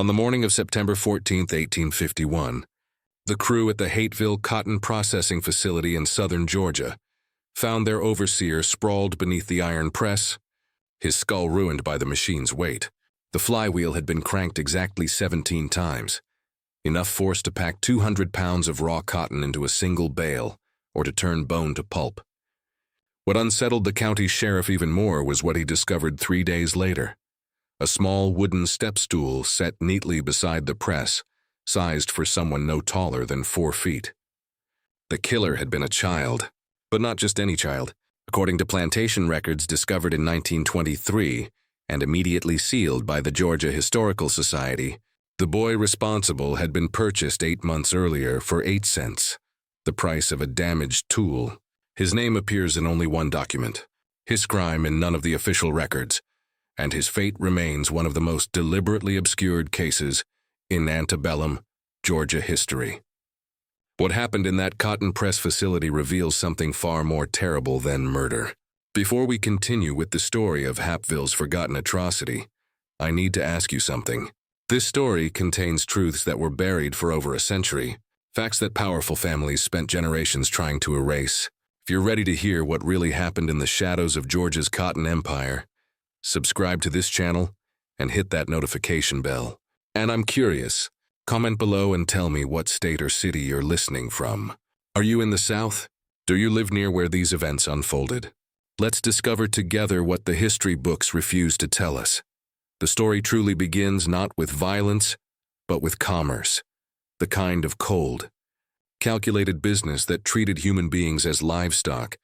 On the morning of September 14, 1851, the crew at the Hateville cotton processing facility in southern Georgia found their overseer sprawled beneath the iron press, his skull ruined by the machine's weight. The flywheel had been cranked exactly 17 times, enough force to pack 200 pounds of raw cotton into a single bale or to turn bone to pulp. What unsettled the county sheriff even more was what he discovered 3 days later: a small wooden step stool set neatly beside the press, sized for someone no taller than 4 feet. The killer had been a child, but not just any child. According to plantation records discovered in 1923 and immediately sealed by the Georgia Historical Society, the boy responsible had been purchased 8 months earlier for 8 cents, the price of a damaged tool. His name appears in only one document, his crime in none of the official records, and his fate remains one of the most deliberately obscured cases in Antebellum, Georgia history. What happened in that cotton press facility reveals something far more terrible than murder. Before we continue with the story of Hateville's forgotten atrocity, I need to ask you something. This story contains truths that were buried for over a century, facts that powerful families spent generations trying to erase. If you're ready to hear what really happened in the shadows of Georgia's cotton empire, subscribe to this channel and hit that notification bell. And I'm curious, comment below and tell me what state or city you're listening from. Are you in the South? Do you live near where these events unfolded? Let's discover together what the history books refuse to tell us. The story truly begins not with violence, but with commerce, the kind of cold, calculated business that treated human beings as livestock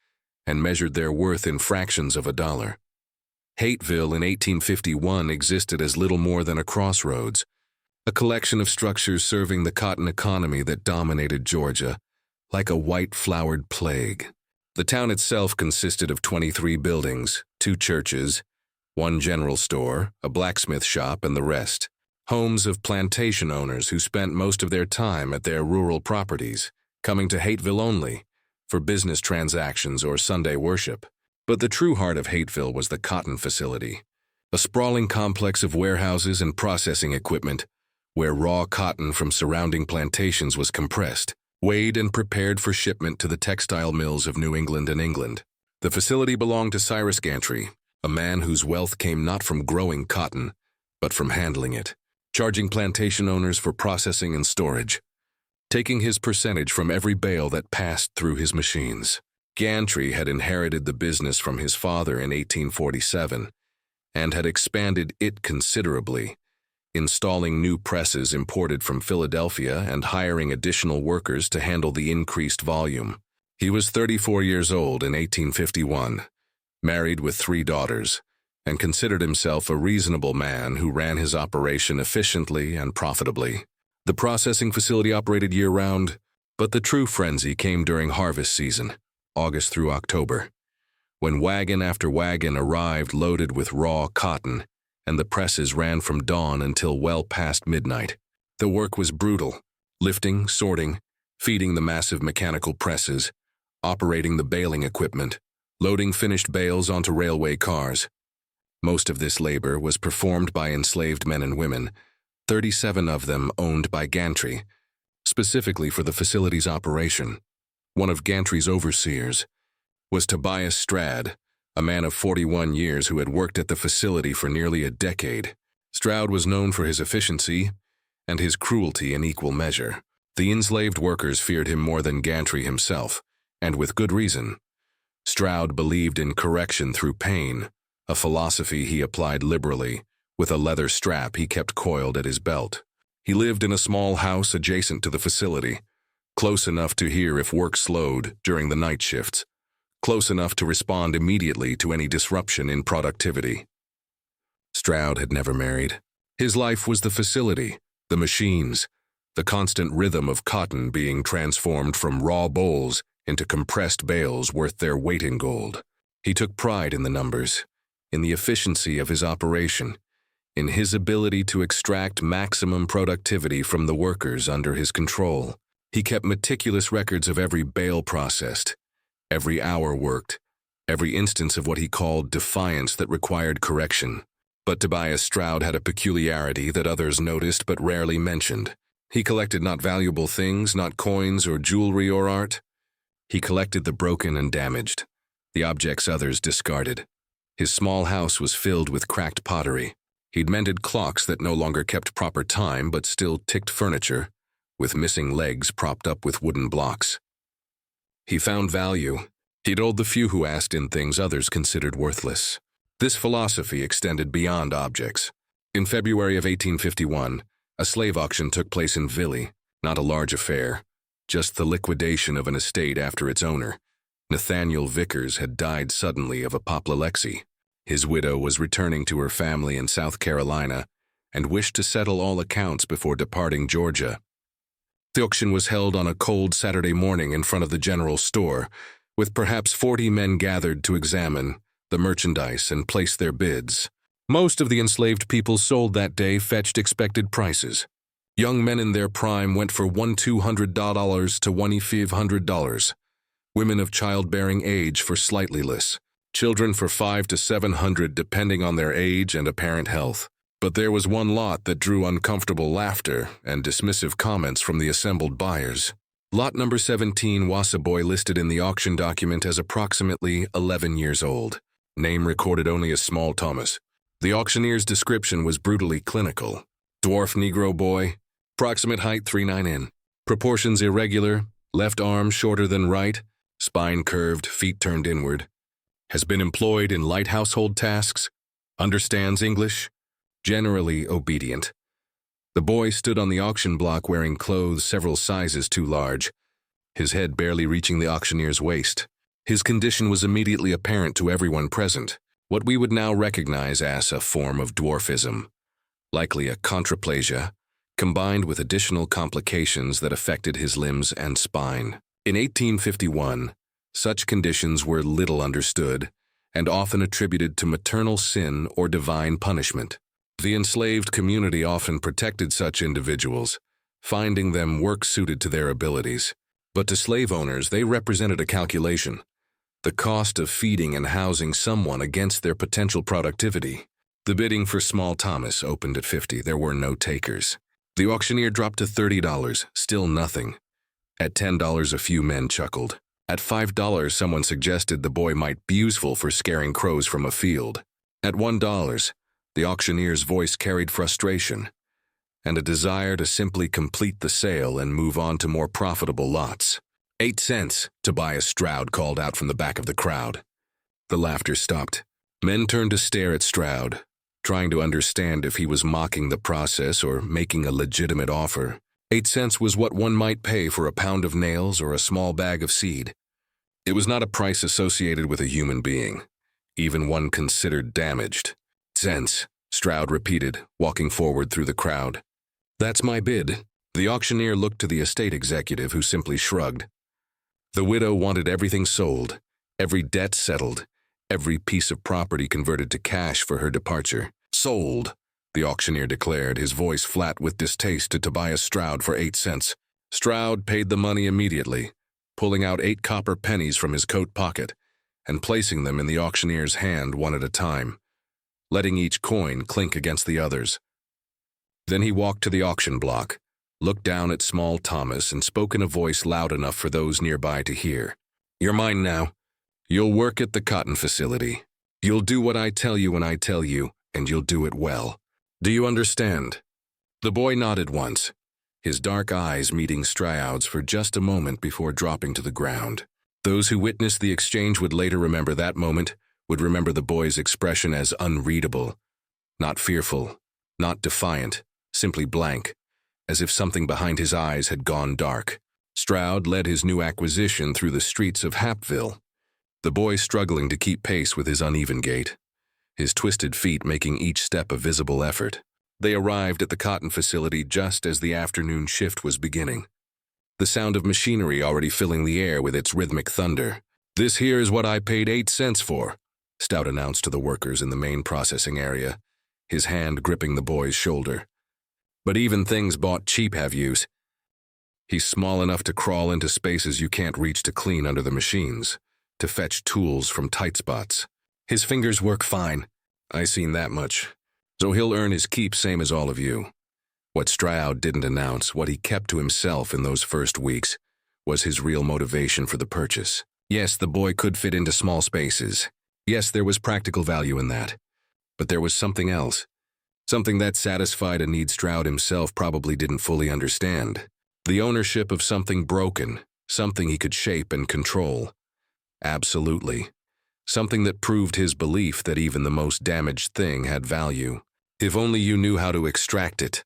and measured their worth in fractions of a dollar. Hateville in 1851 existed as little more than a crossroads, a collection of structures serving the cotton economy that dominated Georgia like a white-flowered plague. The town itself consisted of 23 buildings, 2 churches, 1 general store, a blacksmith shop, and the rest, homes of plantation owners who spent most of their time at their rural properties, coming to Hateville only for business transactions or Sunday worship. But the true heart of Hateville was the cotton facility, a sprawling complex of warehouses and processing equipment where raw cotton from surrounding plantations was compressed, weighed and prepared for shipment to the textile mills of New England and England. The facility belonged to Cyrus Gantry, a man whose wealth came not from growing cotton, but from handling it, charging plantation owners for processing and storage, taking his percentage from every bale that passed through his machines. Gantry had inherited the business from his father in 1847 and had expanded it considerably, installing new presses imported from Philadelphia and hiring additional workers to handle the increased volume. He was 34 years old in 1851, married with 3 daughters, and considered himself a reasonable man who ran his operation efficiently and profitably. The processing facility operated year-round, but the true frenzy came during harvest season, August through October, when wagon after wagon arrived loaded with raw cotton, and the presses ran from dawn until well past midnight. The work was brutal, lifting, sorting, feeding the massive mechanical presses, operating the baling equipment, loading finished bales onto railway cars. Most of this labor was performed by enslaved men and women, 37 of them owned by Gantry, specifically for the facility's operation. One of Gantry's overseers was Tobias Straoud, a man of 41 years who had worked at the facility for nearly a decade. Straoud was known for his efficiency and his cruelty in equal measure. The enslaved workers feared him more than Gantry himself, and with good reason. Straoud believed in correction through pain, a philosophy he applied liberally, with a leather strap he kept coiled at his belt. He lived in a small house adjacent to the facility, close enough to hear if work slowed during the night shifts, close enough to respond immediately to any disruption in productivity. Straoud had never married. His life was the facility, the machines, the constant rhythm of cotton being transformed from raw bolls into compressed bales worth their weight in gold. He took pride in the numbers, in the efficiency of his operation, in his ability to extract maximum productivity from the workers under his control. He kept meticulous records of every bale processed, every hour worked, every instance of what he called defiance that required correction. But Tobias Straoud had a peculiarity that others noticed but rarely mentioned. He collected not valuable things, not coins or jewelry or art. He collected the broken and damaged, the objects others discarded. His small house was filled with cracked pottery. He'd mended clocks that no longer kept proper time but still ticked furniture, with missing legs propped up with wooden blocks. He found value. He'd owed the few who asked in things others considered worthless. This philosophy extended beyond objects. In February of 1851, a slave auction took place in Ville, not a large affair, just the liquidation of an estate after its owner. Nathaniel Vickers had died suddenly of apoplexy. His widow was returning to her family in South Carolina and wished to settle all accounts before departing Georgia. The auction was held on a cold Saturday morning in front of the general store, with perhaps 40 men gathered to examine the merchandise and place their bids. Most of the enslaved people sold that day fetched expected prices. Young men in their prime went for $1,200 to $1,500. Women of childbearing age for slightly less. Children for $500 to $700 depending on their age and apparent health. But there was one lot that drew uncomfortable laughter and dismissive comments from the assembled buyers. Lot number 17 was a boy listed in the auction document as approximately 11 years old. Name recorded only as Small Thomas. The auctioneer's description was brutally clinical. Dwarf Negro boy, approximate height 3'9" in. Proportions irregular, left arm shorter than right, spine curved, feet turned inward. Has been employed in light household tasks, understands English, generally obedient. The boy stood on the auction block wearing clothes several sizes too large, his head barely reaching the auctioneer's waist. His condition was immediately apparent to everyone present, what we would now recognize as a form of dwarfism, likely a chondroplasia, combined with additional complications that affected his limbs and spine. In 1851, such conditions were little understood and often attributed to maternal sin or divine punishment. The enslaved community often protected such individuals, finding them work suited to their abilities. But to slave owners, they represented a calculation, the cost of feeding and housing someone against their potential productivity. The bidding for Small Thomas opened at $50. There were no takers. The auctioneer dropped to $30, still nothing. At $10, a few men chuckled. At $5, someone suggested the boy might be useful for scaring crows from a field. At $1, the auctioneer's voice carried frustration and a desire to simply complete the sale and move on to more profitable lots. 8 cents, Tobias Straoud called out from the back of the crowd. The laughter stopped. Men turned to stare at Straoud, trying to understand if he was mocking the process or making a legitimate offer. 8 cents was what one might pay for a pound of nails or a small bag of seed. It was not a price associated with a human being, even one considered damaged. Cents, Straoud repeated, walking forward through the crowd. That's my bid. The auctioneer looked to the estate executive, who simply shrugged. The widow wanted everything sold, every debt settled, every piece of property converted to cash for her departure. Sold, the auctioneer declared, his voice flat with distaste to Tobias Straoud for 8 cents. Straoud paid the money immediately, pulling out 8 copper pennies from his coat pocket and placing them in the auctioneer's hand one at a time, letting each coin clink against the others. Then he walked to the auction block, looked down at Small Thomas, and spoke in a voice loud enough for those nearby to hear. You're mine now. You'll work at the cotton facility. You'll do what I tell you when I tell you, and you'll do it well. Do you understand? The boy nodded once, his dark eyes meeting Straoud's for just a moment before dropping to the ground. Those who witnessed the exchange would later remember that moment, would remember the boy's expression as unreadable, not fearful, not defiant, simply blank, as if something behind his eyes had gone dark. Straoud led his new acquisition through the streets of Hateville, the boy struggling to keep pace with his uneven gait, his twisted feet making each step a visible effort. They arrived at the cotton facility just as the afternoon shift was beginning, the sound of machinery already filling the air with its rhythmic thunder. This here is what I paid 8 cents for, Stout announced to the workers in the main processing area, his hand gripping the boy's shoulder. But even things bought cheap have use. He's small enough to crawl into spaces you can't reach to clean under the machines, to fetch tools from tight spots. His fingers work fine. I seen that much. So he'll earn his keep same as all of you. What Straoud didn't announce, what he kept to himself in those first weeks, was his real motivation for the purchase. Yes, the boy could fit into small spaces. Yes, there was practical value in that. But there was something else. Something that satisfied a need Straoud himself probably didn't fully understand. The ownership of something broken, something he could shape and control. Absolutely. Something that proved his belief that even the most damaged thing had value. If only you knew how to extract it.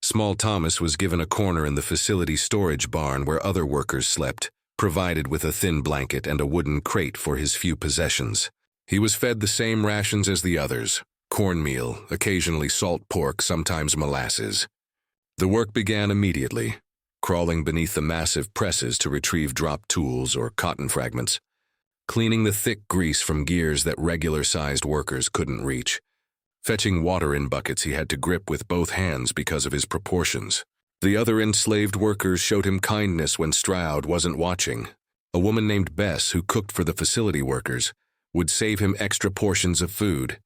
Small Thomas was given a corner in the facility storage barn where other workers slept, provided with a thin blanket and a wooden crate for his few possessions. He was fed the same rations as the others. Cornmeal, occasionally salt pork, sometimes molasses. The work began immediately, crawling beneath the massive presses to retrieve dropped tools or cotton fragments, cleaning the thick grease from gears that regular-sized workers couldn't reach, fetching water in buckets he had to grip with both hands because of his proportions. The other enslaved workers showed him kindness when Straoud wasn't watching. A woman named Bess, who cooked for the facility workers, would save him extra portions of food,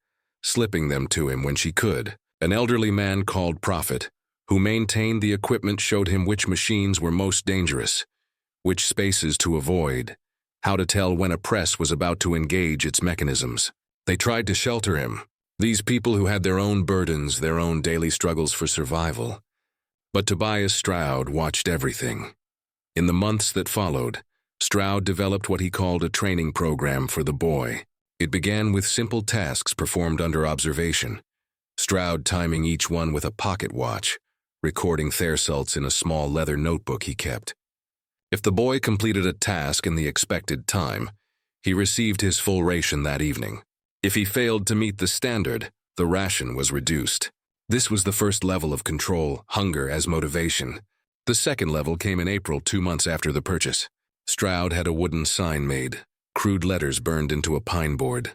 slipping them to him when she could. An elderly man called Prophet, who maintained the equipment, showed him which machines were most dangerous, which spaces to avoid, how to tell when a press was about to engage its mechanisms. They tried to shelter him, these people who had their own burdens, their own daily struggles for survival. But Tobias Straoud watched everything. In the months that followed, Straoud developed what he called a training program for the boy. It began with simple tasks performed under observation, Straoud timing each one with a pocket watch, recording Thersalts in a small leather notebook he kept. If the boy completed a task in the expected time, he received his full ration that evening. If he failed to meet the standard, the ration was reduced. This was the first level of control, hunger as motivation. The second level came in April, 2 months after the purchase. Straoud had a wooden sign made, crude letters burned into a pine board.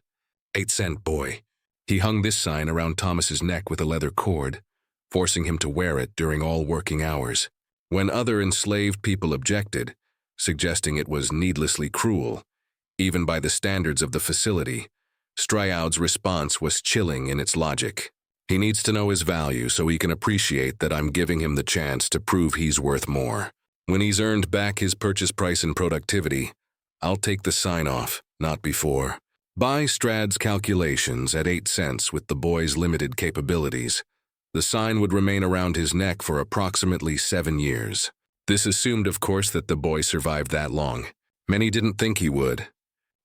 8-cent boy. He hung this sign around Thomas's neck with a leather cord, forcing him to wear it during all working hours. When other enslaved people objected, suggesting it was needlessly cruel, even by the standards of the facility, Straoud's response was chilling in its logic. He needs to know his value so he can appreciate that I'm giving him the chance to prove he's worth more. When he's earned back his purchase price and productivity, I'll take the sign off, not before. By Straoud's calculations, at 8 cents with the boy's limited capabilities, the sign would remain around his neck for approximately 7 years. This assumed, of course, that the boy survived that long. Many didn't think he would.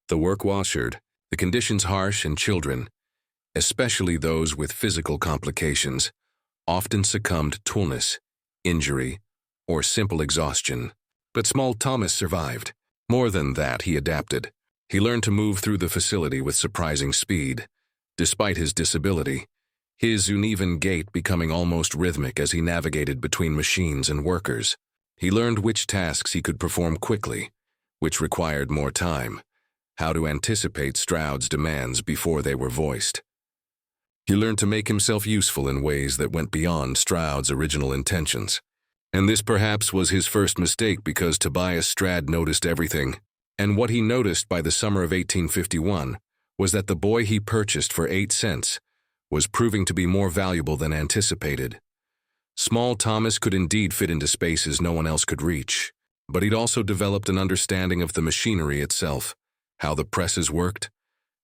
The work washered, the conditions harsh, and children, especially those with physical complications, often succumbed to illness, injury, or simple exhaustion. But small Thomas survived. More than that, he adapted. He learned to move through the facility with surprising speed. Despite his disability, his uneven gait becoming almost rhythmic as he navigated between machines and workers. He learned which tasks he could perform quickly, which required more time, how to anticipate Straoud's demands before they were voiced. He learned to make himself useful in ways that went beyond Straoud's original intentions. And this perhaps was his first mistake, because Tobias Straoud noticed everything. And what he noticed by the summer of 1851 was that the boy he purchased for 8 cents was proving to be more valuable than anticipated. Small Thomas could indeed fit into spaces no one else could reach, but he'd also developed an understanding of the machinery itself, how the presses worked,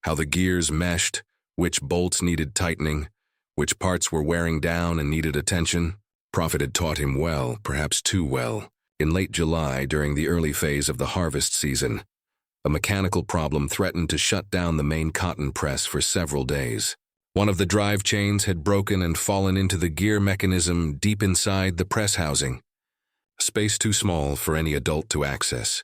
how the gears meshed, which bolts needed tightening, which parts were wearing down and needed attention. Prophet had taught him well, perhaps too well. In late July, during the early phase of the harvest season, a mechanical problem threatened to shut down the main cotton press for several days. One of the drive chains had broken and fallen into the gear mechanism deep inside the press housing. A space too small for any adult to access,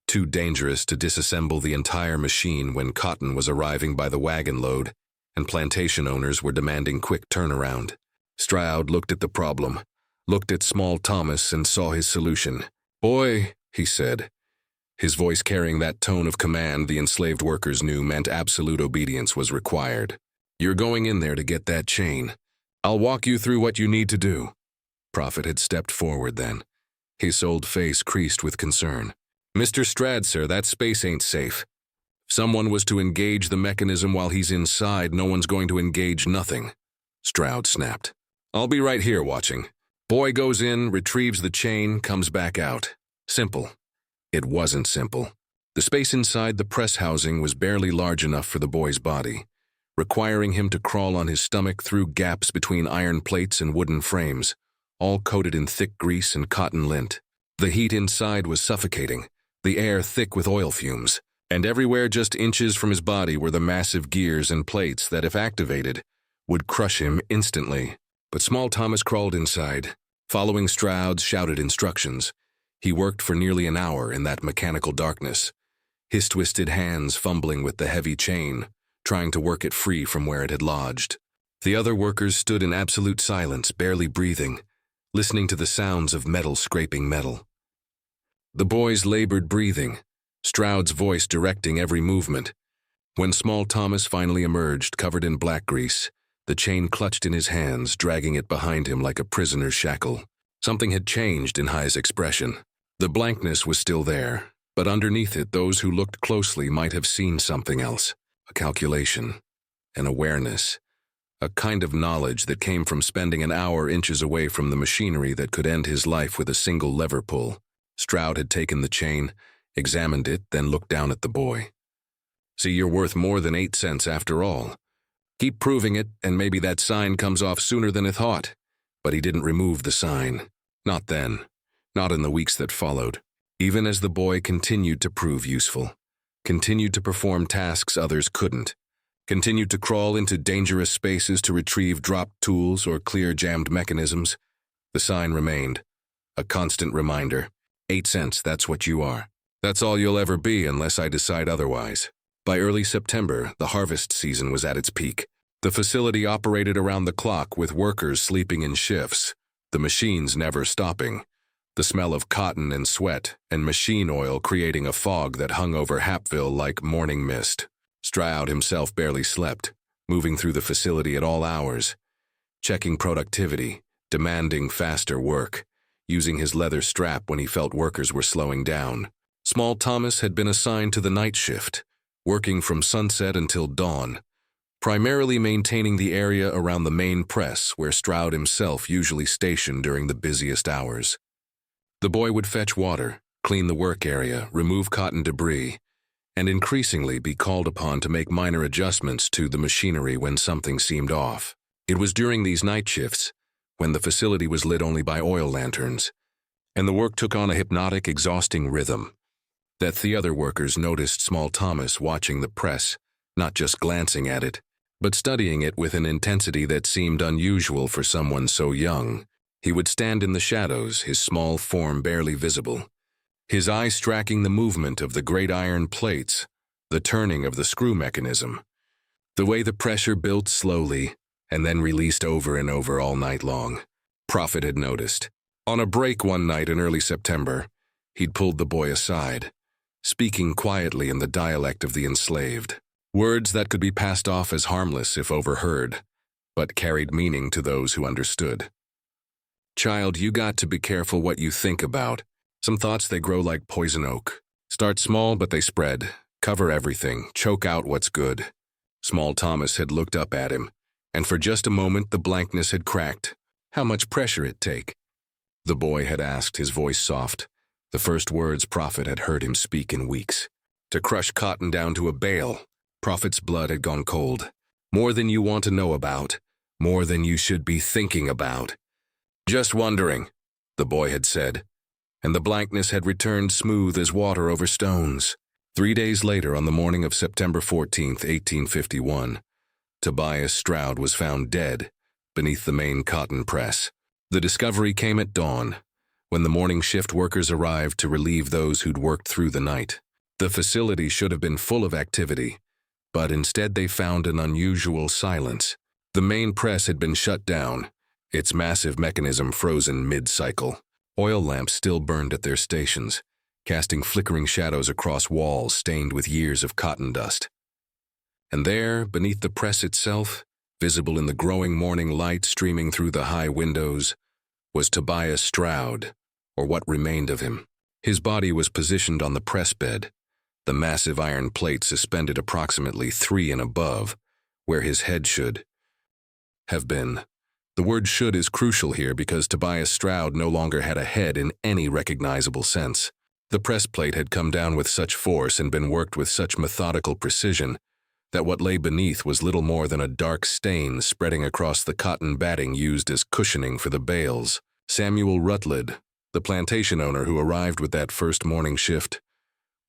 too dangerous to disassemble the entire machine when cotton was arriving by the wagon load and plantation owners were demanding quick turnaround. Straoud looked at the problem, looked at small Thomas, and saw his solution. "Boy," he said, his voice carrying that tone of command the enslaved workers knew meant absolute obedience was required. "You're going in there to get that chain. I'll walk you through what you need to do." Prophet had stepped forward then, his old face creased with concern. "Mr. Straoud, sir, that space ain't safe. If someone was to engage the mechanism while he's inside, no one's going to engage nothing. Straoud snapped. "I'll be right here watching." Boy goes in, retrieves the chain, comes back out. Simple. It wasn't simple. The space inside the press housing was barely large enough for the boy's body, requiring him to crawl on his stomach through gaps between iron plates and wooden frames, all coated in thick grease and cotton lint. The heat inside was suffocating, the air thick with oil fumes, and everywhere just inches from his body were the massive gears and plates that, if activated, would crush him instantly. But small Thomas crawled inside, following Straoud's shouted instructions. He worked for nearly an hour in that mechanical darkness, his twisted hands fumbling with the heavy chain, trying to work it free from where it had lodged. The other workers stood in absolute silence, barely breathing, listening to the sounds of metal scraping metal. The boys labored breathing, Straoud's voice directing every movement. When small Thomas finally emerged, covered in black grease, the chain clutched in his hands, dragging it behind him like a prisoner's shackle. Something had changed in High's expression. The blankness was still there, but underneath it, those who looked closely might have seen something else. A calculation, an awareness, a kind of knowledge that came from spending an hour inches away from the machinery that could end his life with a single lever pull. Straoud had taken the chain, examined it, then looked down at the boy. "See, you're worth more than 8 cents after all. Keep proving it, and maybe that sign comes off sooner than I thought." But he didn't remove the sign. Not then. Not in the weeks that followed. Even as the boy continued to prove useful, continued to perform tasks others couldn't, continued to crawl into dangerous spaces to retrieve dropped tools or clear jammed mechanisms, the sign remained. A constant reminder. 8 cents, that's what you are. That's all you'll ever be unless I decide otherwise. By early September, the harvest season was at its peak. The facility operated around the clock with workers sleeping in shifts, the machines never stopping, the smell of cotton and sweat and machine oil creating a fog that hung over Hateville like morning mist. Straoud himself barely slept, moving through the facility at all hours, checking productivity, demanding faster work, using his leather strap when he felt workers were slowing down. Small Thomas had been assigned to the night shift, working from sunset until dawn, primarily maintaining the area around the main press where Straoud himself usually stationed during the busiest hours. The boy would fetch water, clean the work area, remove cotton debris, and increasingly be called upon to make minor adjustments to the machinery when something seemed off. It was during these night shifts, when the facility was lit only by oil lanterns, and the work took on a hypnotic, exhausting rhythm, that the other workers noticed small Thomas watching the press, not just glancing at it, but studying it with an intensity that seemed unusual for someone so young. He would stand in the shadows, his small form barely visible, his eyes tracking the movement of the great iron plates, the turning of the screw mechanism, the way the pressure built slowly and then released over and over all night long. Prophet had noticed. On a break one night in early September, he'd pulled the boy aside, speaking quietly in the dialect of the enslaved, words that could be passed off as harmless if overheard, but carried meaning to those who understood. "Child, you got to be careful what you think about. Some thoughts, they grow like poison oak. Start small, but they spread. Cover everything, choke out what's good." Small Thomas had looked up at him, and for just a moment the blankness had cracked. "How much pressure it take?" The boy had asked, his voice soft, the first words Prophet had heard him speak in weeks. "To crush cotton down to a bale." Prophet's blood had gone cold. "More than you want to know about. More than you should be thinking about." "Just wondering," the boy had said, and the blankness had returned smooth as water over stones. 3 days later, on the morning of September 14th, 1851, Tobias Straoud was found dead beneath the main cotton press. The discovery came at dawn, when the morning shift workers arrived to relieve those who'd worked through the night. The facility should have been full of activity, but instead they found an unusual silence. The main press had been shut down, its massive mechanism frozen mid-cycle. Oil lamps still burned at their stations, casting flickering shadows across walls stained with years of cotton dust. And there, beneath the press itself, visible in the growing morning light streaming through the high windows, was Tobias Straoud, or what remained of him. His body was positioned on the press bed, the massive iron plate suspended approximately 3 and above, where his head should have been. The word should is crucial here because Tobias Straoud no longer had a head in any recognizable sense. The press plate had come down with such force and been worked with such methodical precision that what lay beneath was little more than a dark stain spreading across the cotton batting used as cushioning for the bales. Samuel Rutledge, the plantation owner who arrived with that first morning shift,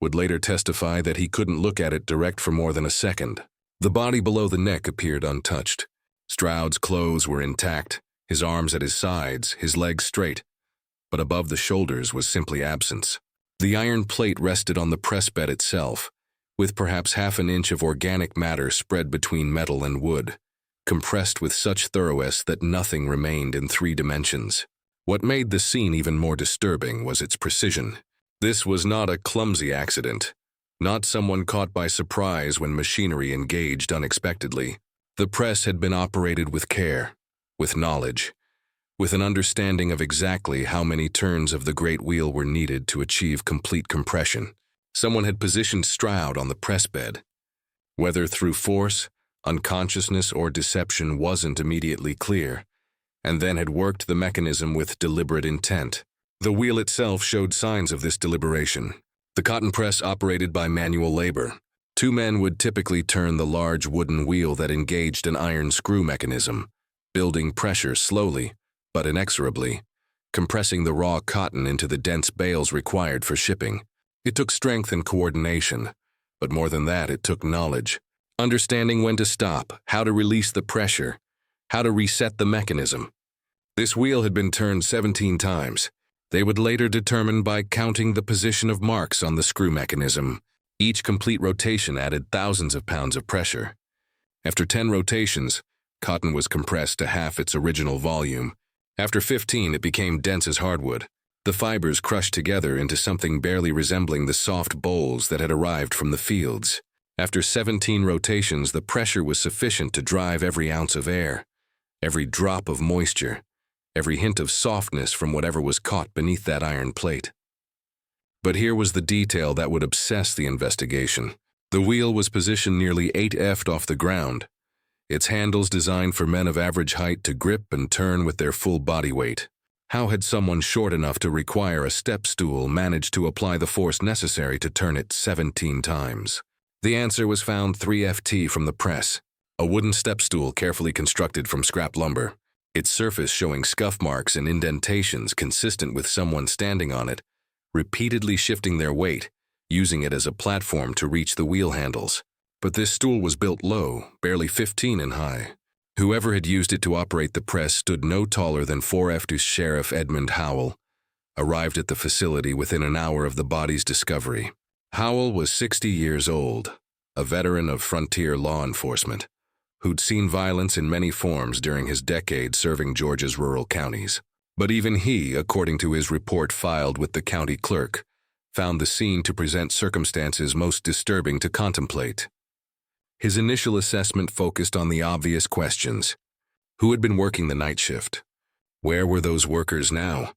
would later testify that he couldn't look at it direct for more than a second. The body below the neck appeared untouched. Straoud's clothes were intact, his arms at his sides, his legs straight, but above the shoulders was simply absence. The iron plate rested on the press bed itself, with perhaps half an inch of organic matter spread between metal and wood, compressed with such thoroughness that nothing remained in 3 dimensions. What made the scene even more disturbing was its precision. This was not a clumsy accident, not someone caught by surprise when machinery engaged unexpectedly. The press had been operated with care, with knowledge, with an understanding of exactly how many turns of the great wheel were needed to achieve complete compression. Someone had positioned Straoud on the press bed. Whether through force, unconsciousness, or deception wasn't immediately clear, and then had worked the mechanism with deliberate intent. The wheel itself showed signs of this deliberation. The cotton press operated by manual labor. 2 men would typically turn the large wooden wheel that engaged an iron screw mechanism, building pressure slowly, but inexorably, compressing the raw cotton into the dense bales required for shipping. It took strength and coordination, but more than that, it took knowledge. Understanding when to stop, how to release the pressure, how to reset the mechanism. This wheel had been turned 17 times. They would later determine by counting the position of marks on the screw mechanism. Each complete rotation added thousands of pounds of pressure. After 10 rotations, cotton was compressed to half its original volume. After 15, it became dense as hardwood. The fibers crushed together into something barely resembling the soft bolls that had arrived from the fields. After 17 rotations, the pressure was sufficient to drive every ounce of air, every drop of moisture, every hint of softness from whatever was caught beneath that iron plate. But here was the detail that would obsess the investigation. The wheel was positioned nearly 8 feet off the ground, its handles designed for men of average height to grip and turn with their full body weight. How had someone short enough to require a step stool managed to apply the force necessary to turn it 17 times? The answer was found 3 ft from the press, a wooden step stool carefully constructed from scrap lumber, its surface showing scuff marks and indentations consistent with someone standing on it, repeatedly shifting their weight, using it as a platform to reach the wheel handles. But this stool was built low, barely 15 in high. Whoever had used it to operate the press stood no taller than 4 ft. Sheriff Edmund Howell arrived at the facility within an hour of the body's discovery. Howell was 60 years old, a veteran of frontier law enforcement, who'd seen violence in many forms during his decade serving Georgia's rural counties. But even he, according to his report filed with the county clerk, found the scene to present circumstances most disturbing to contemplate. His initial assessment focused on the obvious questions. Who had been working the night shift? Where were those workers now?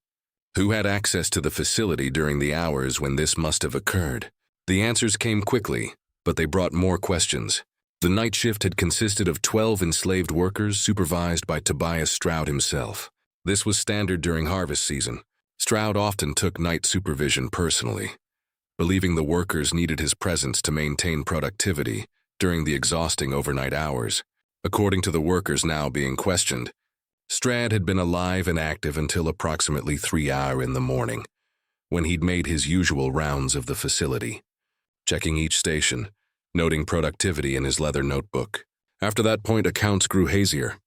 Who had access to the facility during the hours when this must have occurred? The answers came quickly, but they brought more questions. The night shift had consisted of 12 enslaved workers supervised by Tobias Straoud himself. This was standard during harvest season. Straoud often took night supervision personally, believing the workers needed his presence to maintain productivity during the exhausting overnight hours. According to the workers now being questioned, Straoud had been alive and active until approximately 3 hours in the morning, when he'd made his usual rounds of the facility, checking each station, noting productivity in his leather notebook. After that point, accounts grew hazier.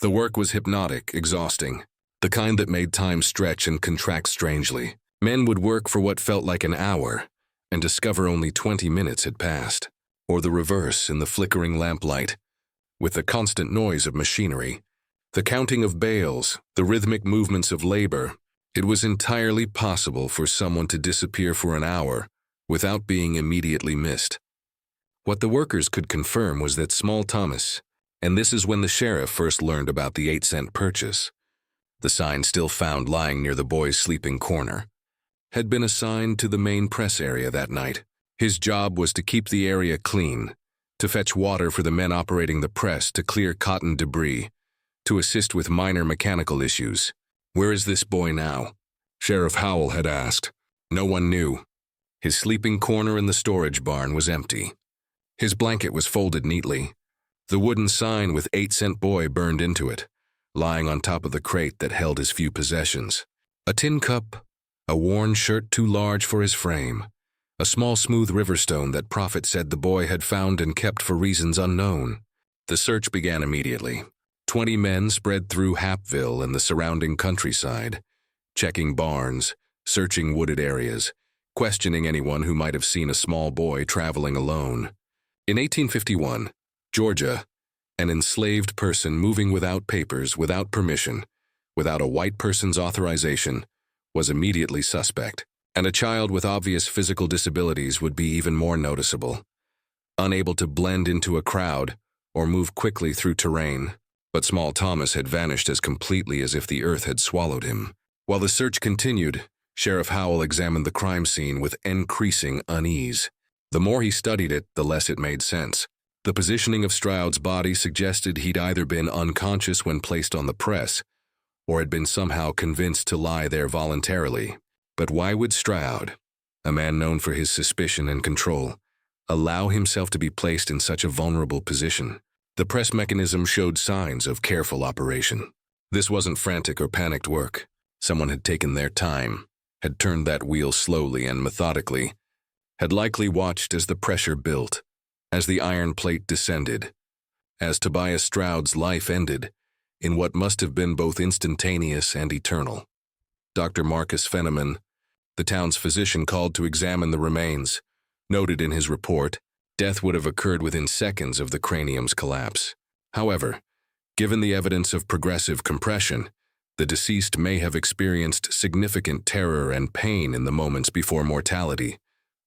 The work was hypnotic, exhausting, the kind that made time stretch and contract strangely. Men would work for what felt like an hour and discover only 20 minutes had passed, or the reverse in the flickering lamplight. With the constant noise of machinery, the counting of bales, the rhythmic movements of labor, it was entirely possible for someone to disappear for an hour without being immediately missed. What the workers could confirm was that Small Thomas, and this is when the sheriff first learned about the 8-cent purchase, the sign still found lying near the boys' sleeping corner, had been assigned to the main press area that night. His job was to keep the area clean, to fetch water for the men operating the press to clear cotton debris, to assist with minor mechanical issues. "Where is this boy now?" Sheriff Howell had asked. No one knew. His sleeping corner in the storage barn was empty. His blanket was folded neatly. The wooden sign with 8-cent boy burned into it, lying on top of the crate that held his few possessions. A tin cup, a worn shirt too large for his frame, a small smooth riverstone that Prophet said the boy had found and kept for reasons unknown. The search began immediately. 20 men spread through Hateville and the surrounding countryside, checking barns, searching wooded areas, questioning anyone who might have seen a small boy traveling alone. In 1851, Georgia, an enslaved person moving without papers, without permission, without a white person's authorization, was immediately suspect, and a child with obvious physical disabilities would be even more noticeable. Unable to blend into a crowd or move quickly through terrain, but small Thomas had vanished as completely as if the earth had swallowed him. While the search continued, Sheriff Howell examined the crime scene with increasing unease. The more he studied it, the less it made sense. The positioning of Straoud's body suggested he'd either been unconscious when placed on the press, or had been somehow convinced to lie there voluntarily. But why would Straoud, a man known for his suspicion and control, allow himself to be placed in such a vulnerable position? The press mechanism showed signs of careful operation. This wasn't frantic or panicked work. Someone had taken their time, had turned that wheel slowly and methodically, had likely watched as the pressure built, as the iron plate descended, as Tobias Straoud's life ended in what must have been both instantaneous and eternal. Dr. Marcus Fenneman, the town's physician called to examine the remains, noted in his report, death would have occurred within seconds of the cranium's collapse. However, given the evidence of progressive compression, the deceased may have experienced significant terror and pain in the moments before mortality,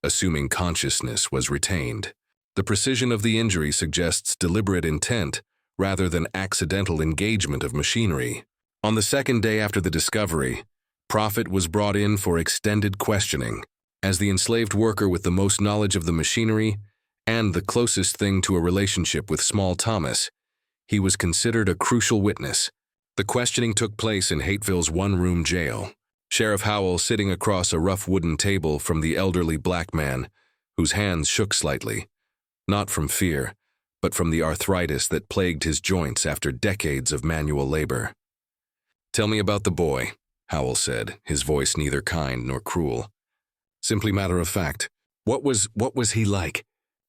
assuming consciousness was retained. The precision of the injury suggests deliberate intent rather than accidental engagement of machinery. On the second day after the discovery, Prophet was brought in for extended questioning. As the enslaved worker with the most knowledge of the machinery and the closest thing to a relationship with small Thomas, he was considered a crucial witness. The questioning took place in Hateville's one-room jail. Sheriff Howell sitting across a rough wooden table from the elderly black man, whose hands shook slightly, not from fear, but from the arthritis that plagued his joints after decades of manual labor. "Tell me about the boy," Howell said, his voice neither kind nor cruel. Simply matter of fact. What was he like?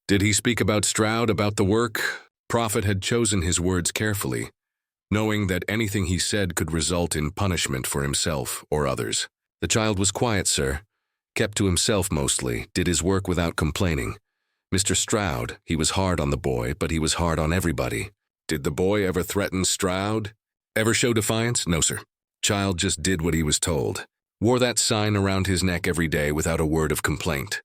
Did he speak about Straoud, about the work? Prophet had chosen his words carefully, knowing that anything he said could result in punishment for himself or others. "The child was quiet, sir. Kept to himself mostly, did his work without complaining. Mr. Straoud, he was hard on the boy, but he was hard on everybody." "Did the boy ever threaten Straoud? Ever show defiance?" "No, sir. Child just did what he was told. Wore that sign around his neck every day without a word of complaint."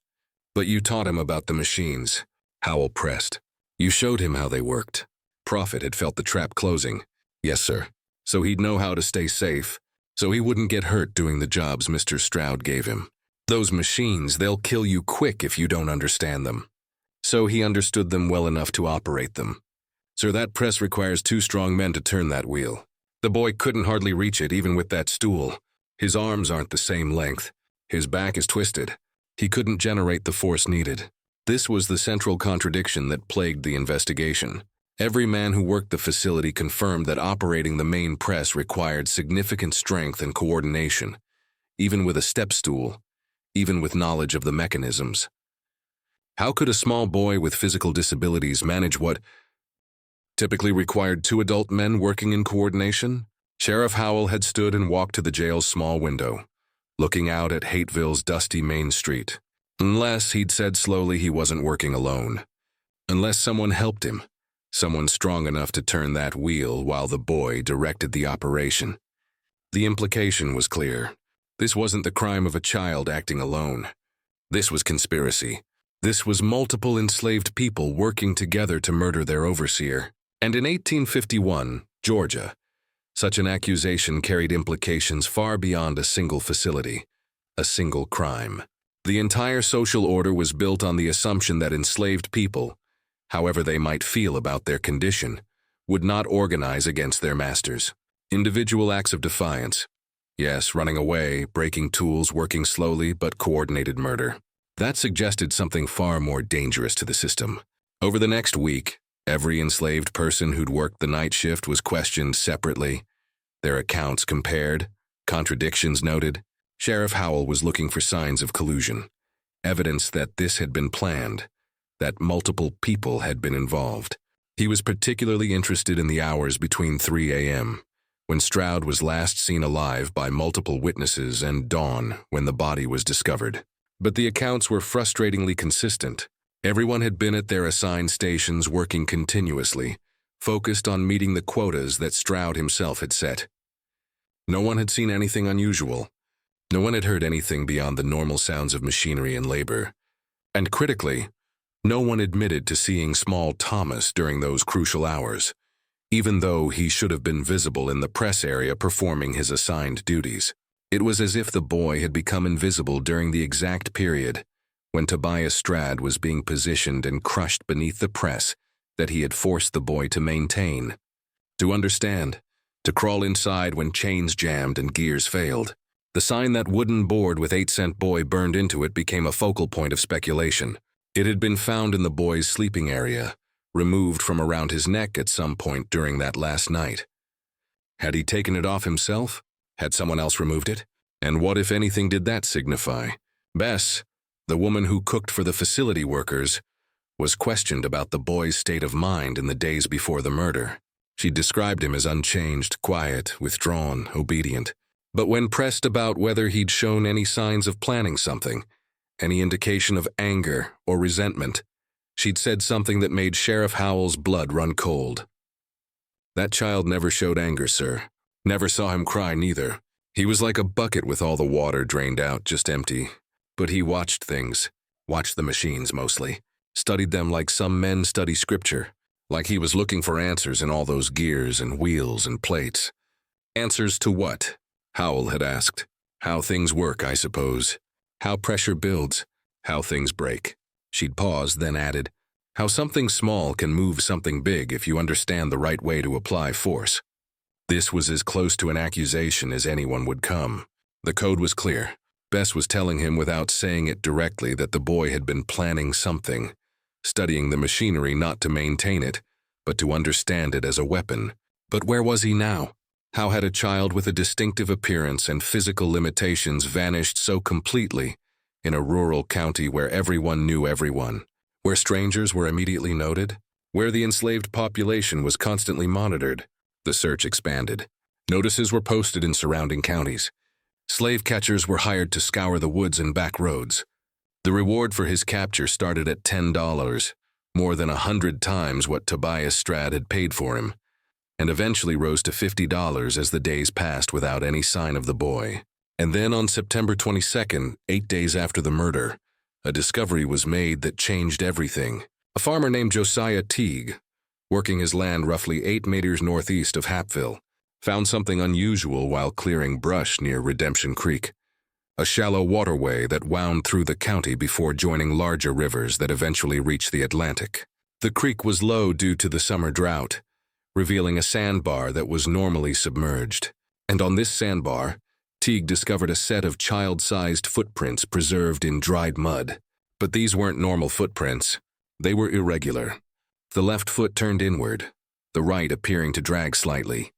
"But you taught him about the machines," Howell pressed. "You showed him how they worked." Prophet had felt the trap closing. "Yes, sir. So he'd know how to stay safe, so he wouldn't get hurt doing the jobs Mr. Straoud gave him. Those machines, they'll kill you quick if you don't understand them. So he understood them well enough to operate them. Sir, that press requires 2 strong men to turn that wheel. The boy couldn't hardly reach it even with that stool. His arms aren't the same length. His back is twisted. He couldn't generate the force needed." This was the central contradiction that plagued the investigation. Every man who worked the facility confirmed that operating the main press required significant strength and coordination, even with a step stool, even with knowledge of the mechanisms. How could a small boy with physical disabilities manage what typically required 2 adult men working in coordination? Sheriff Howell had stood and walked to the jail's small window, looking out at Hateville's dusty main street. Unless, he'd said slowly, he wasn't working alone. Unless someone helped him, someone strong enough to turn that wheel while the boy directed the operation. The implication was clear. This wasn't the crime of a child acting alone. This was conspiracy. This was multiple enslaved people working together to murder their overseer. And in 1851, Georgia, such an accusation carried implications far beyond a single facility, a single crime. The entire social order was built on the assumption that enslaved people, however they might feel about their condition, would not organize against their masters. Individual acts of defiance. Yes, running away, breaking tools, working slowly, but coordinated murder. That suggested something far more dangerous to the system. Over the next week, every enslaved person who'd worked the night shift was questioned separately, their accounts compared, contradictions noted. Sheriff Howell was looking for signs of collusion, evidence that this had been planned, that multiple people had been involved. He was particularly interested in the hours between 3 a.m., when Straoud was last seen alive by multiple witnesses, and dawn, when the body was discovered. But the accounts were frustratingly consistent. Everyone had been at their assigned stations working continuously, focused on meeting the quotas that Straoud himself had set. No one had seen anything unusual. No one had heard anything beyond the normal sounds of machinery and labor. And critically, no one admitted to seeing small Thomas during those crucial hours, even though he should have been visible in the press area performing his assigned duties. It was as if the boy had become invisible during the exact period when Tobias Straoud was being positioned and crushed beneath the press that he had forced the boy to maintain. To understand, to crawl inside when chains jammed and gears failed. The sign that wooden board with 8-cent boy burned into it became a focal point of speculation. It had been found in the boy's sleeping area, removed from around his neck at some point during that last night. Had he taken it off himself? Had someone else removed it? And what, if anything, did that signify? Bess, the woman who cooked for the facility workers, was questioned about the boy's state of mind in the days before the murder. She described him as unchanged, quiet, withdrawn, obedient. But when pressed about whether he'd shown any signs of planning something, any indication of anger or resentment, she'd said something that made Sheriff Howell's blood run cold. That child never showed anger, sir. Never saw him cry, neither. He was like a bucket with all the water drained out, just empty. But he watched things, watched the machines mostly, studied them like some men study scripture, like he was looking for answers in all those gears and wheels and plates. Answers to what? Howell had asked. How things work, I suppose. How pressure builds, how things break. She'd paused, then added, how something small can move something big if you understand the right way to apply force. This was as close to an accusation as anyone would come. The code was clear. Bess was telling him without saying it directly that the boy had been planning something, studying the machinery not to maintain it, but to understand it as a weapon. But where was he now? How had a child with a distinctive appearance and physical limitations vanished so completely in a rural county where everyone knew everyone, where strangers were immediately noted, where the enslaved population was constantly monitored? The search expanded. Notices were posted in surrounding counties. Slave catchers were hired to scour the woods and back roads. The reward for his capture started at $10, more than 100 times what Tobias Straoud had paid for him, and eventually rose to $50 as the days passed without any sign of the boy. And then on September 22nd, 8 days after the murder, a discovery was made that changed everything. A farmer named Josiah Teague, working his land roughly 8 meters northeast of Hateville, found something unusual while clearing brush near Redemption Creek, a shallow waterway that wound through the county before joining larger rivers that eventually reached the Atlantic. The creek was low due to the summer drought, revealing a sandbar that was normally submerged. And on this sandbar, Teague discovered a set of child-sized footprints preserved in dried mud. But these weren't normal footprints. They were irregular. The left foot turned inward, the right appearing to drag slightly,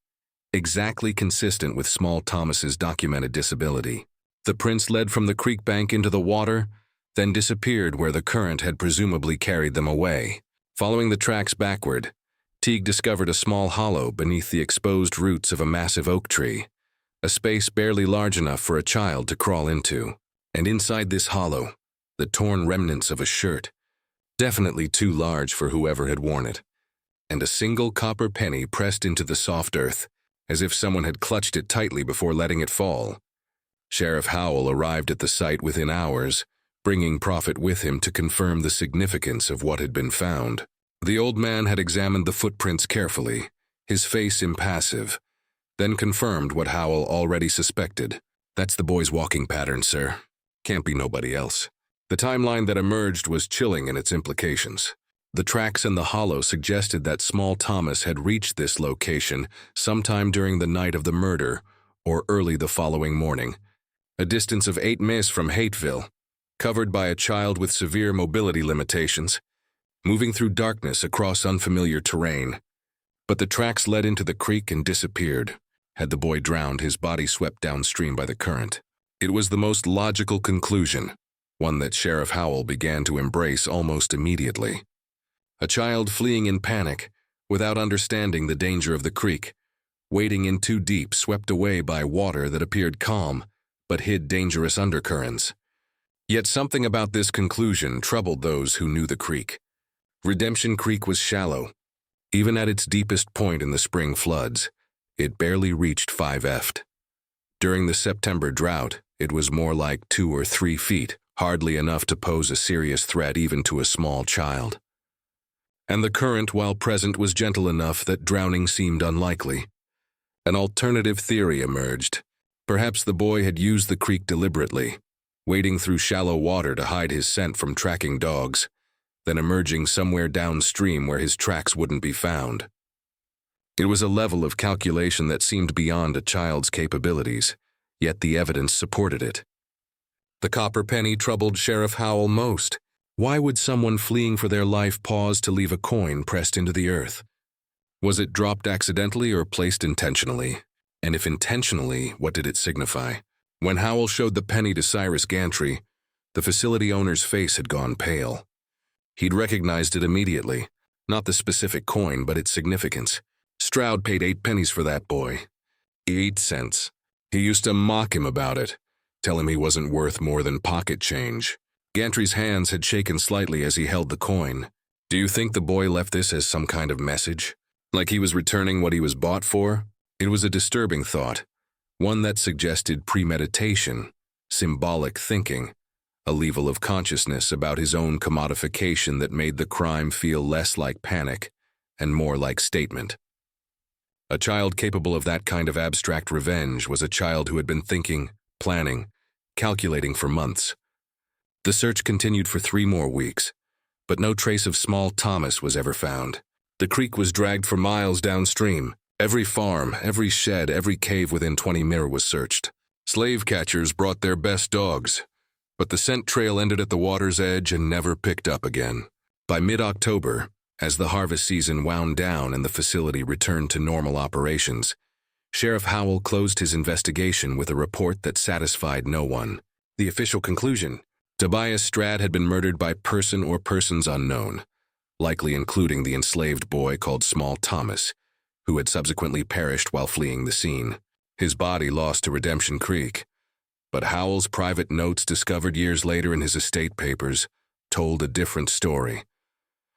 exactly consistent with small Thomas's documented disability. The prints led from the creek bank into the water, then disappeared where the current had presumably carried them away. Following the tracks backward, Teague discovered a small hollow beneath the exposed roots of a massive oak tree, a space barely large enough for a child to crawl into. And inside this hollow, the torn remnants of a shirt, definitely too large for whoever had worn it, and a single copper penny pressed into the soft earth, as if someone had clutched it tightly before letting it fall. Sheriff Howell arrived at the site within hours, bringing Prophet with him to confirm the significance of what had been found. The old man had examined the footprints carefully, his face impassive, then confirmed what Howell already suspected. That's the boy's walking pattern, sir. Can't be nobody else. The timeline that emerged was chilling in its implications. The tracks in the hollow suggested that small Thomas had reached this location sometime during the night of the murder or early the following morning, a distance of 8 miles from Hateville, covered by a child with severe mobility limitations, moving through darkness across unfamiliar terrain. But the tracks led into the creek and disappeared. Had the boy drowned, his body swept downstream by the current. It was the most logical conclusion, one that Sheriff Howell began to embrace almost immediately. A child fleeing in panic, without understanding the danger of the creek, wading in too deep, swept away by water that appeared calm, but hid dangerous undercurrents. Yet something about this conclusion troubled those who knew the creek. Redemption Creek was shallow. Even at its deepest point in the spring floods, it barely reached 5 feet. During the September drought, it was more like 2 or 3 feet, hardly enough to pose a serious threat even to a small child. And the current, while present, was gentle enough that drowning seemed unlikely. An alternative theory emerged. Perhaps the boy had used the creek deliberately, wading through shallow water to hide his scent from tracking dogs, then emerging somewhere downstream where his tracks wouldn't be found. It was a level of calculation that seemed beyond a child's capabilities, yet the evidence supported it. The copper penny troubled Sheriff Howell most. Why would someone fleeing for their life pause to leave a coin pressed into the earth? Was it dropped accidentally or placed intentionally? And if intentionally, what did it signify? When Howell showed the penny to Cyrus Gantry, the facility owner's face had gone pale. He'd recognized it immediately, not the specific coin, but its significance. Straoud paid 8 pennies for that boy. 8 cents. He used to mock him about it, tell him he wasn't worth more than pocket change. Gantry's hands had shaken slightly as he held the coin. Do you think the boy left this as some kind of message? Like he was returning what he was bought for? It was a disturbing thought, one that suggested premeditation, symbolic thinking, a level of consciousness about his own commodification that made the crime feel less like panic and more like statement. A child capable of that kind of abstract revenge was a child who had been thinking, planning, calculating for months. The search continued for 3 more weeks, but no trace of small Thomas was ever found. The creek was dragged for miles downstream. Every farm, every shed, every cave within 20 miles was searched. Slave catchers brought their best dogs, but the scent trail ended at the water's edge and never picked up again. By mid-October, as the harvest season wound down and the facility returned to normal operations, Sheriff Howell closed his investigation with a report that satisfied no one. The official conclusion: Tobias Straoud had been murdered by person or persons unknown, likely including the enslaved boy called Small Thomas, who had subsequently perished while fleeing the scene. His body lost to Redemption Creek, but Howell's private notes discovered years later in his estate papers told a different story.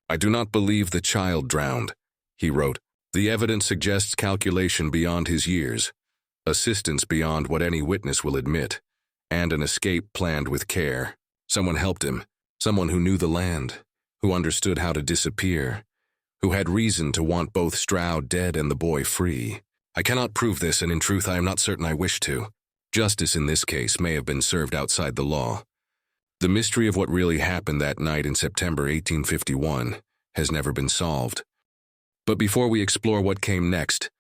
I do not believe the child drowned, he wrote. The evidence suggests calculation beyond his years, assistance beyond what any witness will admit, and an escape planned with care. Someone helped him, someone who knew the land, who understood how to disappear, who had reason to want both Straoud dead and the boy free. I cannot prove this, and in truth I am not certain I wish to. Justice in this case may have been served outside the law. The mystery of what really happened that night in September 1851 has never been solved. But before we explore what came next,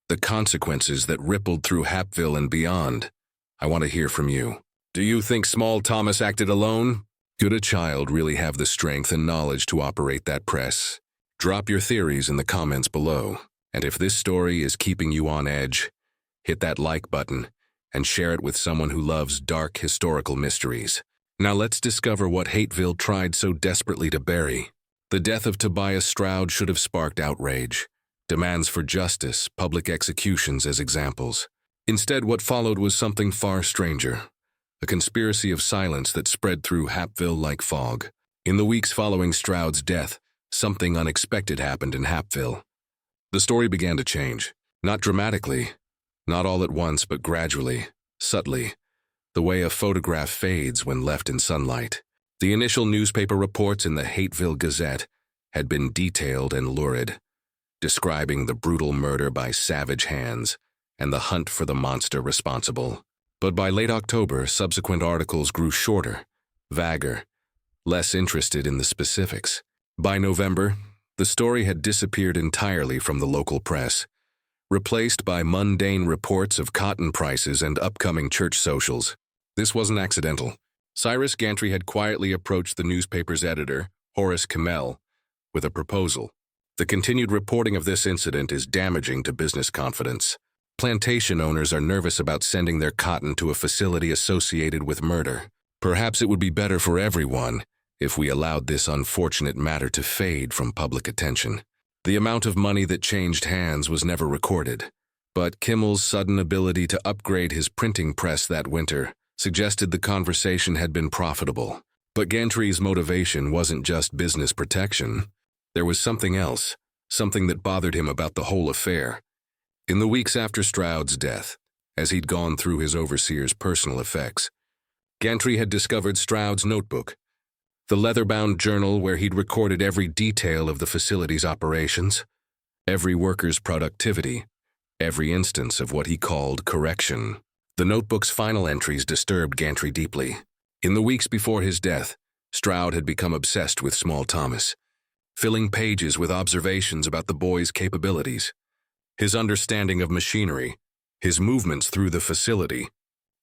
the consequences that rippled through Hateville and beyond, I want to hear from you. Do you think Small Thomas acted alone? Could a child really have the strength and knowledge to operate that press? Drop your theories in the comments below. And if this story is keeping you on edge, hit that like button and share it with someone who loves dark historical mysteries. Now let's discover what Hateville tried so desperately to bury. The death of Tobias Straoud should have sparked outrage, demands for justice, public executions as examples. Instead, what followed was something far stranger, a conspiracy of silence that spread through Hateville like fog. In the weeks following Straoud's death, something unexpected happened in Hateville. The story began to change, not dramatically, not all at once, but gradually, subtly, the way a photograph fades when left in sunlight. The initial newspaper reports in the Hateville Gazette had been detailed and lurid, describing the brutal murder by savage hands and the hunt for the monster responsible. But by late October, subsequent articles grew shorter, vaguer, less interested in the specifics. By November, the story had disappeared entirely from the local press, replaced by mundane reports of cotton prices and upcoming church socials. This wasn't accidental. Cyrus Gantry had quietly approached the newspaper's editor, Horace Kimmel, with a proposal. The continued reporting of this incident is damaging to business confidence. Plantation owners are nervous about sending their cotton to a facility associated with murder. Perhaps it would be better for everyone if we allowed this unfortunate matter to fade from public attention. The amount of money that changed hands was never recorded, but Kimmel's sudden ability to upgrade his printing press that winter suggested the conversation had been profitable. But Gantry's motivation wasn't just business protection. There was something else, something that bothered him about the whole affair. In the weeks after Straoud's death, as he'd gone through his overseer's personal effects, Gantry had discovered Straoud's notebook, the leather-bound journal where he'd recorded every detail of the facility's operations, every worker's productivity, every instance of what he called correction. The notebook's final entries disturbed Gantry deeply. In the weeks before his death, Straoud had become obsessed with small Thomas, filling pages with observations about the boy's capabilities, his understanding of machinery, his movements through the facility.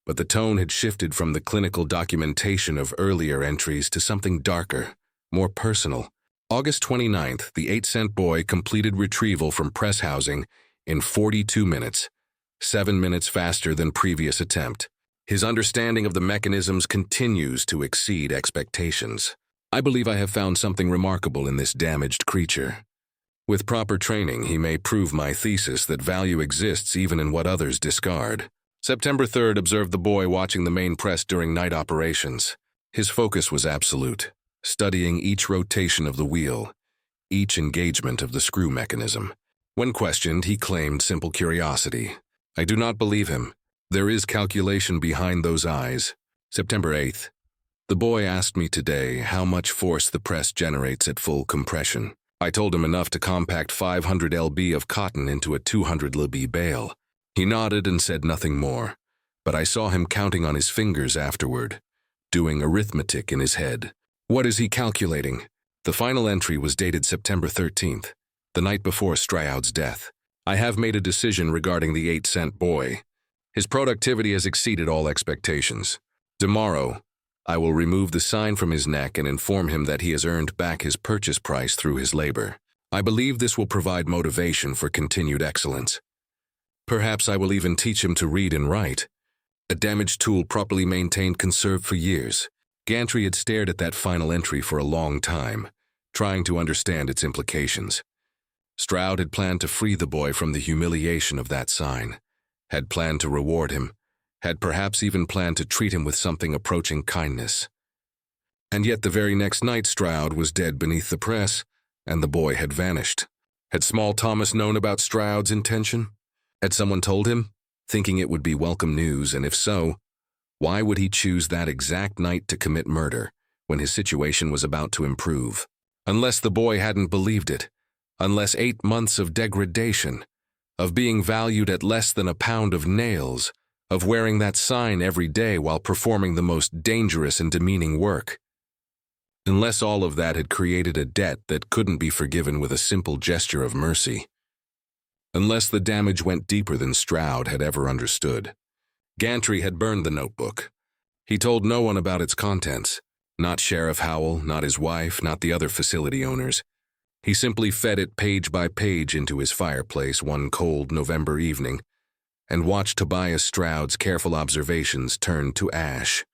But the tone had shifted from the clinical documentation of earlier entries to something darker, more personal. August 29th, the 8-cent boy completed retrieval from press housing in 42 minutes, 7 minutes faster than previous attempt. His understanding of the mechanisms continues to exceed expectations. I believe I have found something remarkable in this damaged creature. With proper training, he may prove my thesis that value exists even in what others discard. September 3rd observed the boy watching the main press during night operations. His focus was absolute, studying each rotation of the wheel, each engagement of the screw mechanism. When questioned, he claimed simple curiosity. I do not believe him. There is calculation behind those eyes. September 8th. The boy asked me today how much force the press generates at full compression. I told him enough to compact 500 lb of cotton into a 200 lb bale. He nodded and said nothing more, but I saw him counting on his fingers afterward, doing arithmetic in his head. What is he calculating? The final entry was dated September 13th, the night before Straoud's death. I have made a decision regarding the 8-cent boy. His productivity has exceeded all expectations. Tomorrow, I will remove the sign from his neck and inform him that he has earned back his purchase price through his labor. I believe this will provide motivation for continued excellence. Perhaps I will even teach him to read and write. A damaged tool properly maintained can serve for years. Gantry had stared at that final entry for a long time, trying to understand its implications. Straoud had planned to free the boy from the humiliation of that sign, had planned to reward him, had perhaps even planned to treat him with something approaching kindness. And yet the very next night Straoud was dead beneath the press, and the boy had vanished. Had small Thomas known about Straoud's intention? Had someone told him, thinking it would be welcome news, and if so, why would he choose that exact night to commit murder when his situation was about to improve? Unless the boy hadn't believed it, unless 8 months of degradation, of being valued at less than a pound of nails, of wearing that sign every day while performing the most dangerous and demeaning work. Unless all of that had created a debt that couldn't be forgiven with a simple gesture of mercy. Unless the damage went deeper than Straoud had ever understood. Gantry had burned the notebook. He told no one about its contents, not Sheriff Howell, not his wife, not the other facility owners. He simply fed it page by page into his fireplace one cold November evening and watched Tobias Straoud's careful observations turn to ash.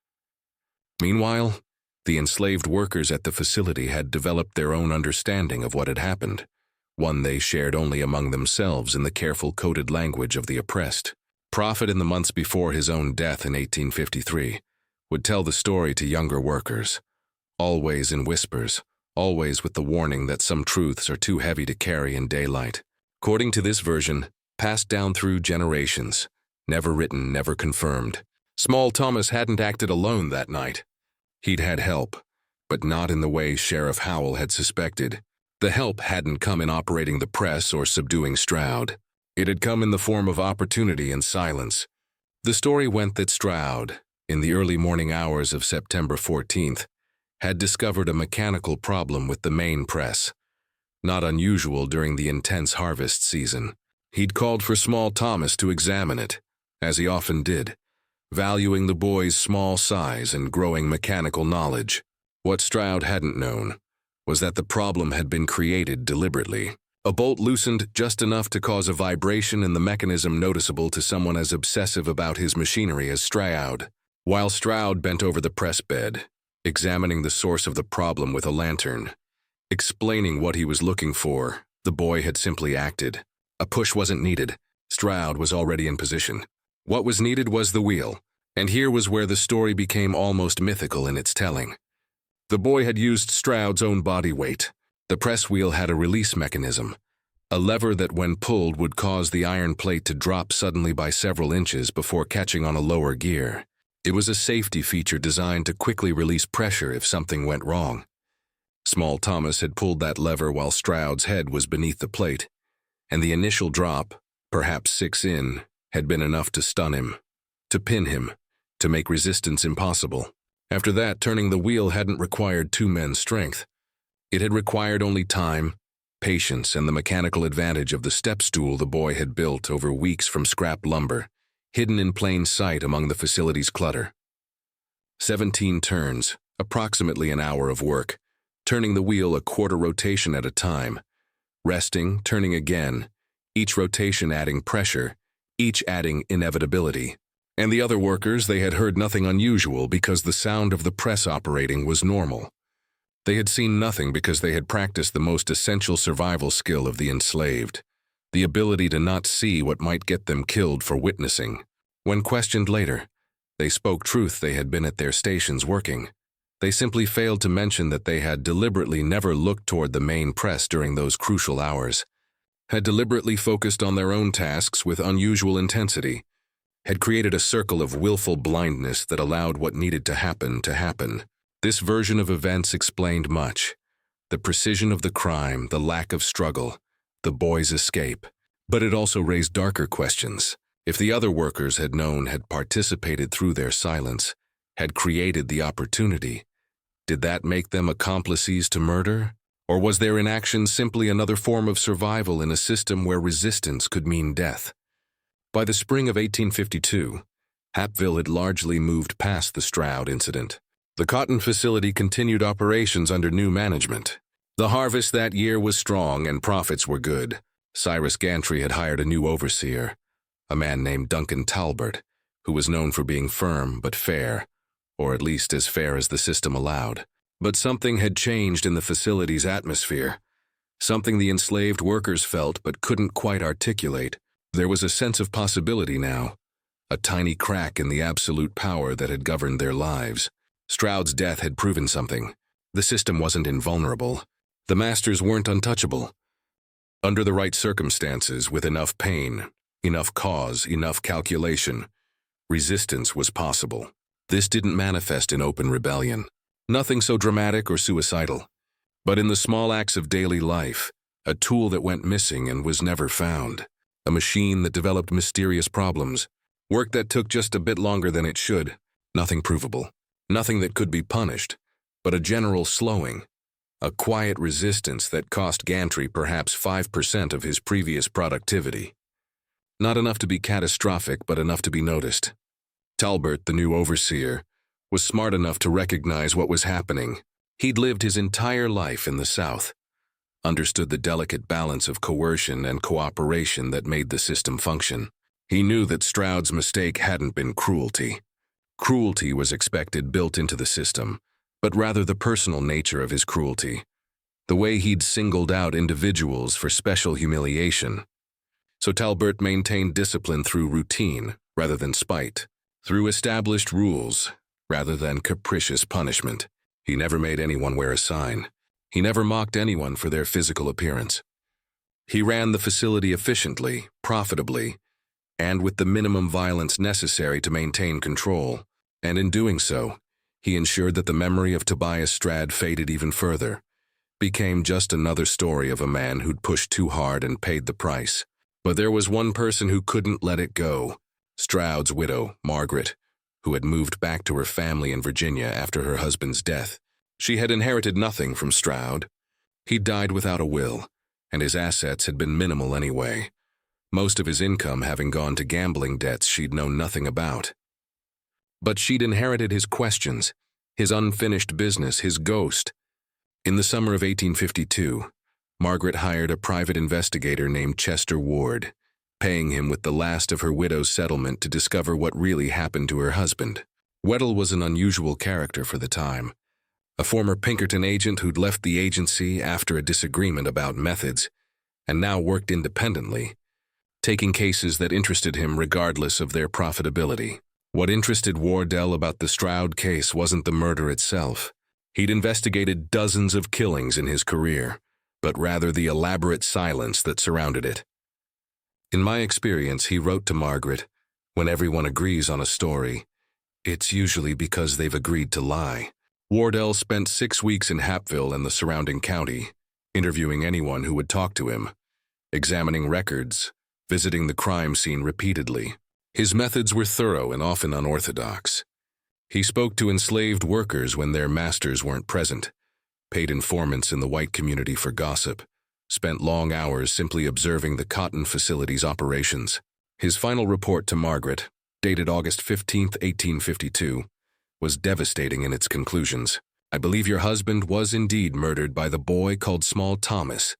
Meanwhile, the enslaved workers at the facility had developed their own understanding of what had happened, one they shared only among themselves in the careful coded language of the oppressed. Prophet, in the months before his own death in 1853, would tell the story to younger workers, always in whispers, always with the warning that some truths are too heavy to carry in daylight. According to this version, passed down through generations, never written, never confirmed, small Thomas hadn't acted alone that night. He'd had help, but not in the way Sheriff Howell had suspected. The help hadn't come in operating the press or subduing Straoud. It had come in the form of opportunity and silence. The story went that Straoud, in the early morning hours of September 14th, had discovered a mechanical problem with the main press, not unusual during the intense harvest season. He'd called for small Thomas to examine it, as he often did, valuing the boy's small size and growing mechanical knowledge. What Straoud hadn't known was that the problem had been created deliberately. A bolt loosened just enough to cause a vibration in the mechanism noticeable to someone as obsessive about his machinery as Straoud. While Straoud bent over the press bed, examining the source of the problem with a lantern, explaining what he was looking for, the boy had simply acted. A push wasn't needed. Straoud was already in position. What was needed was the wheel, and here was where the story became almost mythical in its telling. The boy had used Straoud's own body weight. The press wheel had a release mechanism, a lever that when pulled would cause the iron plate to drop suddenly by several inches before catching on a lower gear. It was a safety feature designed to quickly release pressure if something went wrong. Small Thomas had pulled that lever while Straoud's head was beneath the plate, and the initial drop, perhaps 6 in, had been enough to stun him, to pin him, to make resistance impossible. After that, turning the wheel hadn't required 2 men's strength. It had required only time, patience, and the mechanical advantage of the step stool the boy had built over weeks from scrap lumber, hidden in plain sight among the facility's clutter. 17 turns, approximately an hour of work, turning the wheel a quarter rotation at a time, resting, turning again, each rotation adding pressure, each adding inevitability. And the other workers, they had heard nothing unusual because the sound of the press operating was normal. They had seen nothing because they had practiced the most essential survival skill of the enslaved, the ability to not see what might get them killed for witnessing. When questioned later, they spoke truth. They had been at their stations working. They simply failed to mention that they had deliberately never looked toward the main press during those crucial hours, had deliberately focused on their own tasks with unusual intensity, had created a circle of willful blindness that allowed what needed to happen to happen. This version of events explained much: the precision of the crime, the lack of struggle, the boy's escape. But it also raised darker questions. If the other workers had known, had participated through their silence, had created the opportunity, did that make them accomplices to murder? Or was their inaction simply another form of survival in a system where resistance could mean death? By the spring of 1852, Hateville had largely moved past the Straoud incident. The cotton facility continued operations under new management. The harvest that year was strong and profits were good. Cyrus Gantry had hired a new overseer, a man named Duncan Talbert, who was known for being firm but fair, or at least as fair as the system allowed. But something had changed in the facility's atmosphere, something the enslaved workers felt but couldn't quite articulate. There was a sense of possibility now, a tiny crack in the absolute power that had governed their lives. Straoud's death had proven something. The system wasn't invulnerable. The masters weren't untouchable. Under the right circumstances, with enough pain, enough cause, enough calculation, resistance was possible. This didn't manifest in open rebellion. Nothing so dramatic or suicidal. But in the small acts of daily life, a tool that went missing and was never found. A machine that developed mysterious problems. Work that took just a bit longer than it should. Nothing provable. Nothing that could be punished, but a general slowing, a quiet resistance that cost Gantry perhaps 5% of his previous productivity. Not enough to be catastrophic, but enough to be noticed. Talbert, the new overseer, was smart enough to recognize what was happening. He'd lived his entire life in the South, understood the delicate balance of coercion and cooperation that made the system function. He knew that Straoud's mistake hadn't been cruelty. Cruelty was expected built into the system, but rather the personal nature of his cruelty, the way he'd singled out individuals for special humiliation. So Talbert maintained discipline through routine rather than spite, through established rules rather than capricious punishment. He never made anyone wear a sign. He never mocked anyone for their physical appearance. He ran the facility efficiently, profitably, and with the minimum violence necessary to maintain control. And in doing so, he ensured that the memory of Tobias Straoud faded even further, became just another story of a man who'd pushed too hard and paid the price. But there was one person who couldn't let it go: Straoud's widow, Margaret, who had moved back to her family in Virginia after her husband's death. She had inherited nothing from Straoud. He'd died without a will, and his assets had been minimal anyway, most of his income having gone to gambling debts she'd known nothing about. But she'd inherited his questions, his unfinished business, his ghost. In the summer of 1852, Margaret hired a private investigator named Chester Ward, paying him with the last of her widow's settlement to discover what really happened to her husband. Weddell was an unusual character for the time, a former Pinkerton agent who'd left the agency after a disagreement about methods, and now worked independently, taking cases that interested him regardless of their profitability. What interested Wardell about the Straoud case wasn't the murder itself. He'd investigated dozens of killings in his career, but rather the elaborate silence that surrounded it. In my experience, he wrote to Margaret, when everyone agrees on a story, it's usually because they've agreed to lie. Wardell spent 6 weeks in Hateville and the surrounding county, interviewing anyone who would talk to him, examining records, visiting the crime scene repeatedly. His methods were thorough and often unorthodox. He spoke to enslaved workers when their masters weren't present, paid informants in the white community for gossip, spent long hours simply observing the cotton facility's operations. His final report to Margaret, dated August 15, 1852, was devastating in its conclusions. I believe your husband was indeed murdered by the boy called Small Thomas,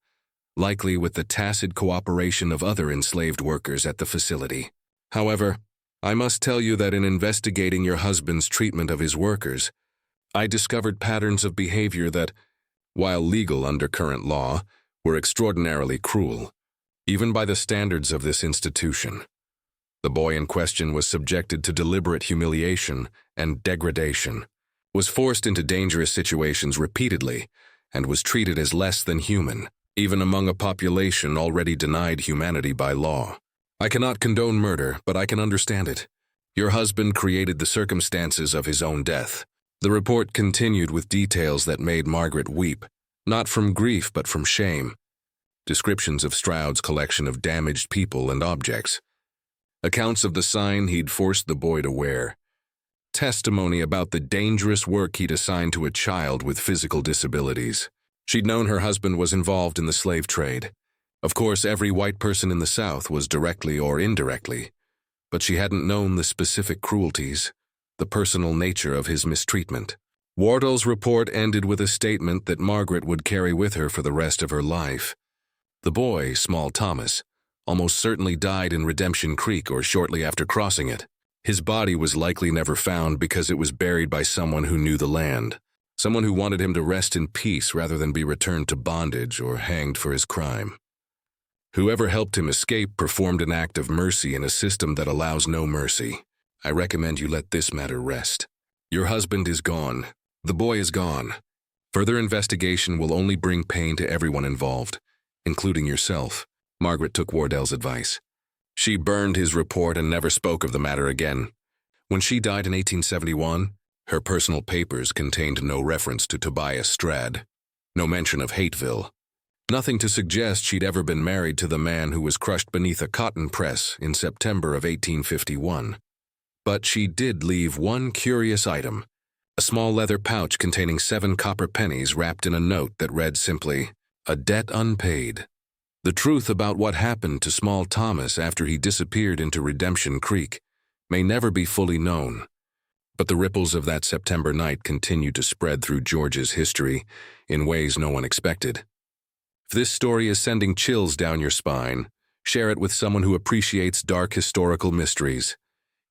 likely with the tacit cooperation of other enslaved workers at the facility. However, I must tell you that in investigating your husband's treatment of his workers, I discovered patterns of behavior that, while legal under current law, were extraordinarily cruel, even by the standards of this institution. The boy in question was subjected to deliberate humiliation and degradation, was forced into dangerous situations repeatedly, and was treated as less than human, even among a population already denied humanity by law. I cannot condone murder, but I can understand it. Your husband created the circumstances of his own death. The report continued with details that made Margaret weep, not from grief but from shame. Descriptions of Straoud's collection of damaged people and objects. Accounts of the sign he'd forced the boy to wear. Testimony about the dangerous work he'd assigned to a child with physical disabilities. She'd known her husband was involved in the slave trade. Of course, every white person in the South was directly or indirectly, but she hadn't known the specific cruelties, the personal nature of his mistreatment. Wardell's report ended with a statement that Margaret would carry with her for the rest of her life. The boy, Small Thomas, almost certainly died in Redemption Creek or shortly after crossing it. His body was likely never found because it was buried by someone who knew the land, someone who wanted him to rest in peace rather than be returned to bondage or hanged for his crime. Whoever helped him escape performed an act of mercy in a system that allows no mercy. I recommend you let this matter rest. Your husband is gone. The boy is gone. Further investigation will only bring pain to everyone involved, including yourself. Margaret took Wardell's advice. She burned his report and never spoke of the matter again. When she died in 1871, her personal papers contained no reference to Tobias Straoud, no mention of Hateville. Nothing to suggest she'd ever been married to the man who was crushed beneath a cotton press in September of 1851. But she did leave one curious item, a small leather pouch containing 7 copper pennies wrapped in a note that read simply, "A debt unpaid." The truth about what happened to Small Thomas after he disappeared into Redemption Creek may never be fully known, but the ripples of that September night continue to spread through Georgia's history in ways no one expected. If this story is sending chills down your spine, share it with someone who appreciates dark historical mysteries.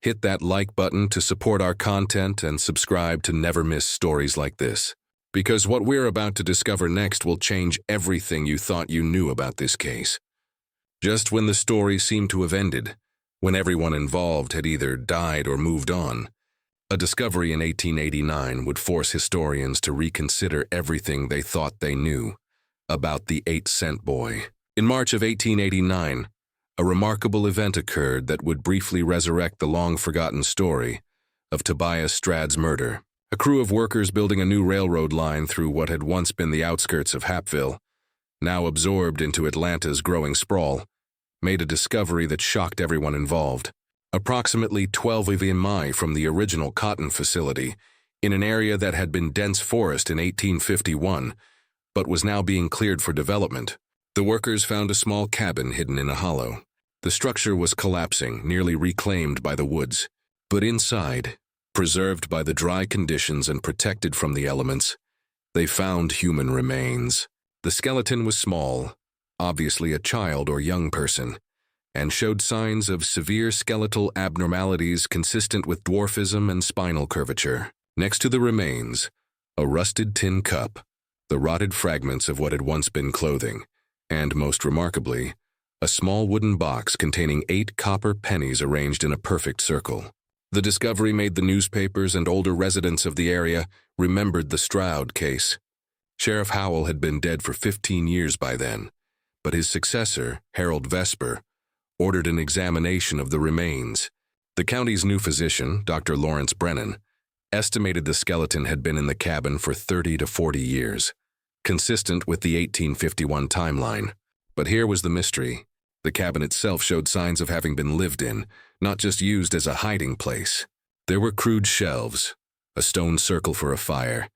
Hit that like button to support our content and subscribe to never miss stories like this. Because what we're about to discover next will change everything you thought you knew about this case. Just when the story seemed to have ended, when everyone involved had either died or moved on, a discovery in 1889 would force historians to reconsider everything they thought they knew about the 8-cent boy. In March of 1889, a remarkable event occurred that would briefly resurrect the long-forgotten story of Tobias Straoud's murder. A crew of workers building a new railroad line through what had once been the outskirts of Hateville, now absorbed into Atlanta's growing sprawl, made a discovery that shocked everyone involved. Approximately 12 miles from the original cotton facility, in an area that had been dense forest in 1851, but was now being cleared for development. The workers found a small cabin hidden in a hollow. The structure was collapsing, nearly reclaimed by the woods. But inside, preserved by the dry conditions and protected from the elements, they found human remains. The skeleton was small, obviously a child or young person, and showed signs of severe skeletal abnormalities consistent with dwarfism and spinal curvature. Next to the remains, a rusted tin cup, the rotted fragments of what had once been clothing, and, most remarkably, a small wooden box containing 8 copper pennies arranged in a perfect circle. The discovery made the newspapers, and older residents of the area remembered the Straoud case. Sheriff Howell had been dead for 15 years by then, but his successor, Harold Vesper, ordered an examination of the remains. The county's new physician, Dr. Lawrence Brennan, estimated the skeleton had been in the cabin for 30 to 40 years, consistent with the 1851 timeline. But here was the mystery. The cabin itself showed signs of having been lived in, not just used as a hiding place. There were crude shelves, a stone circle for a fire,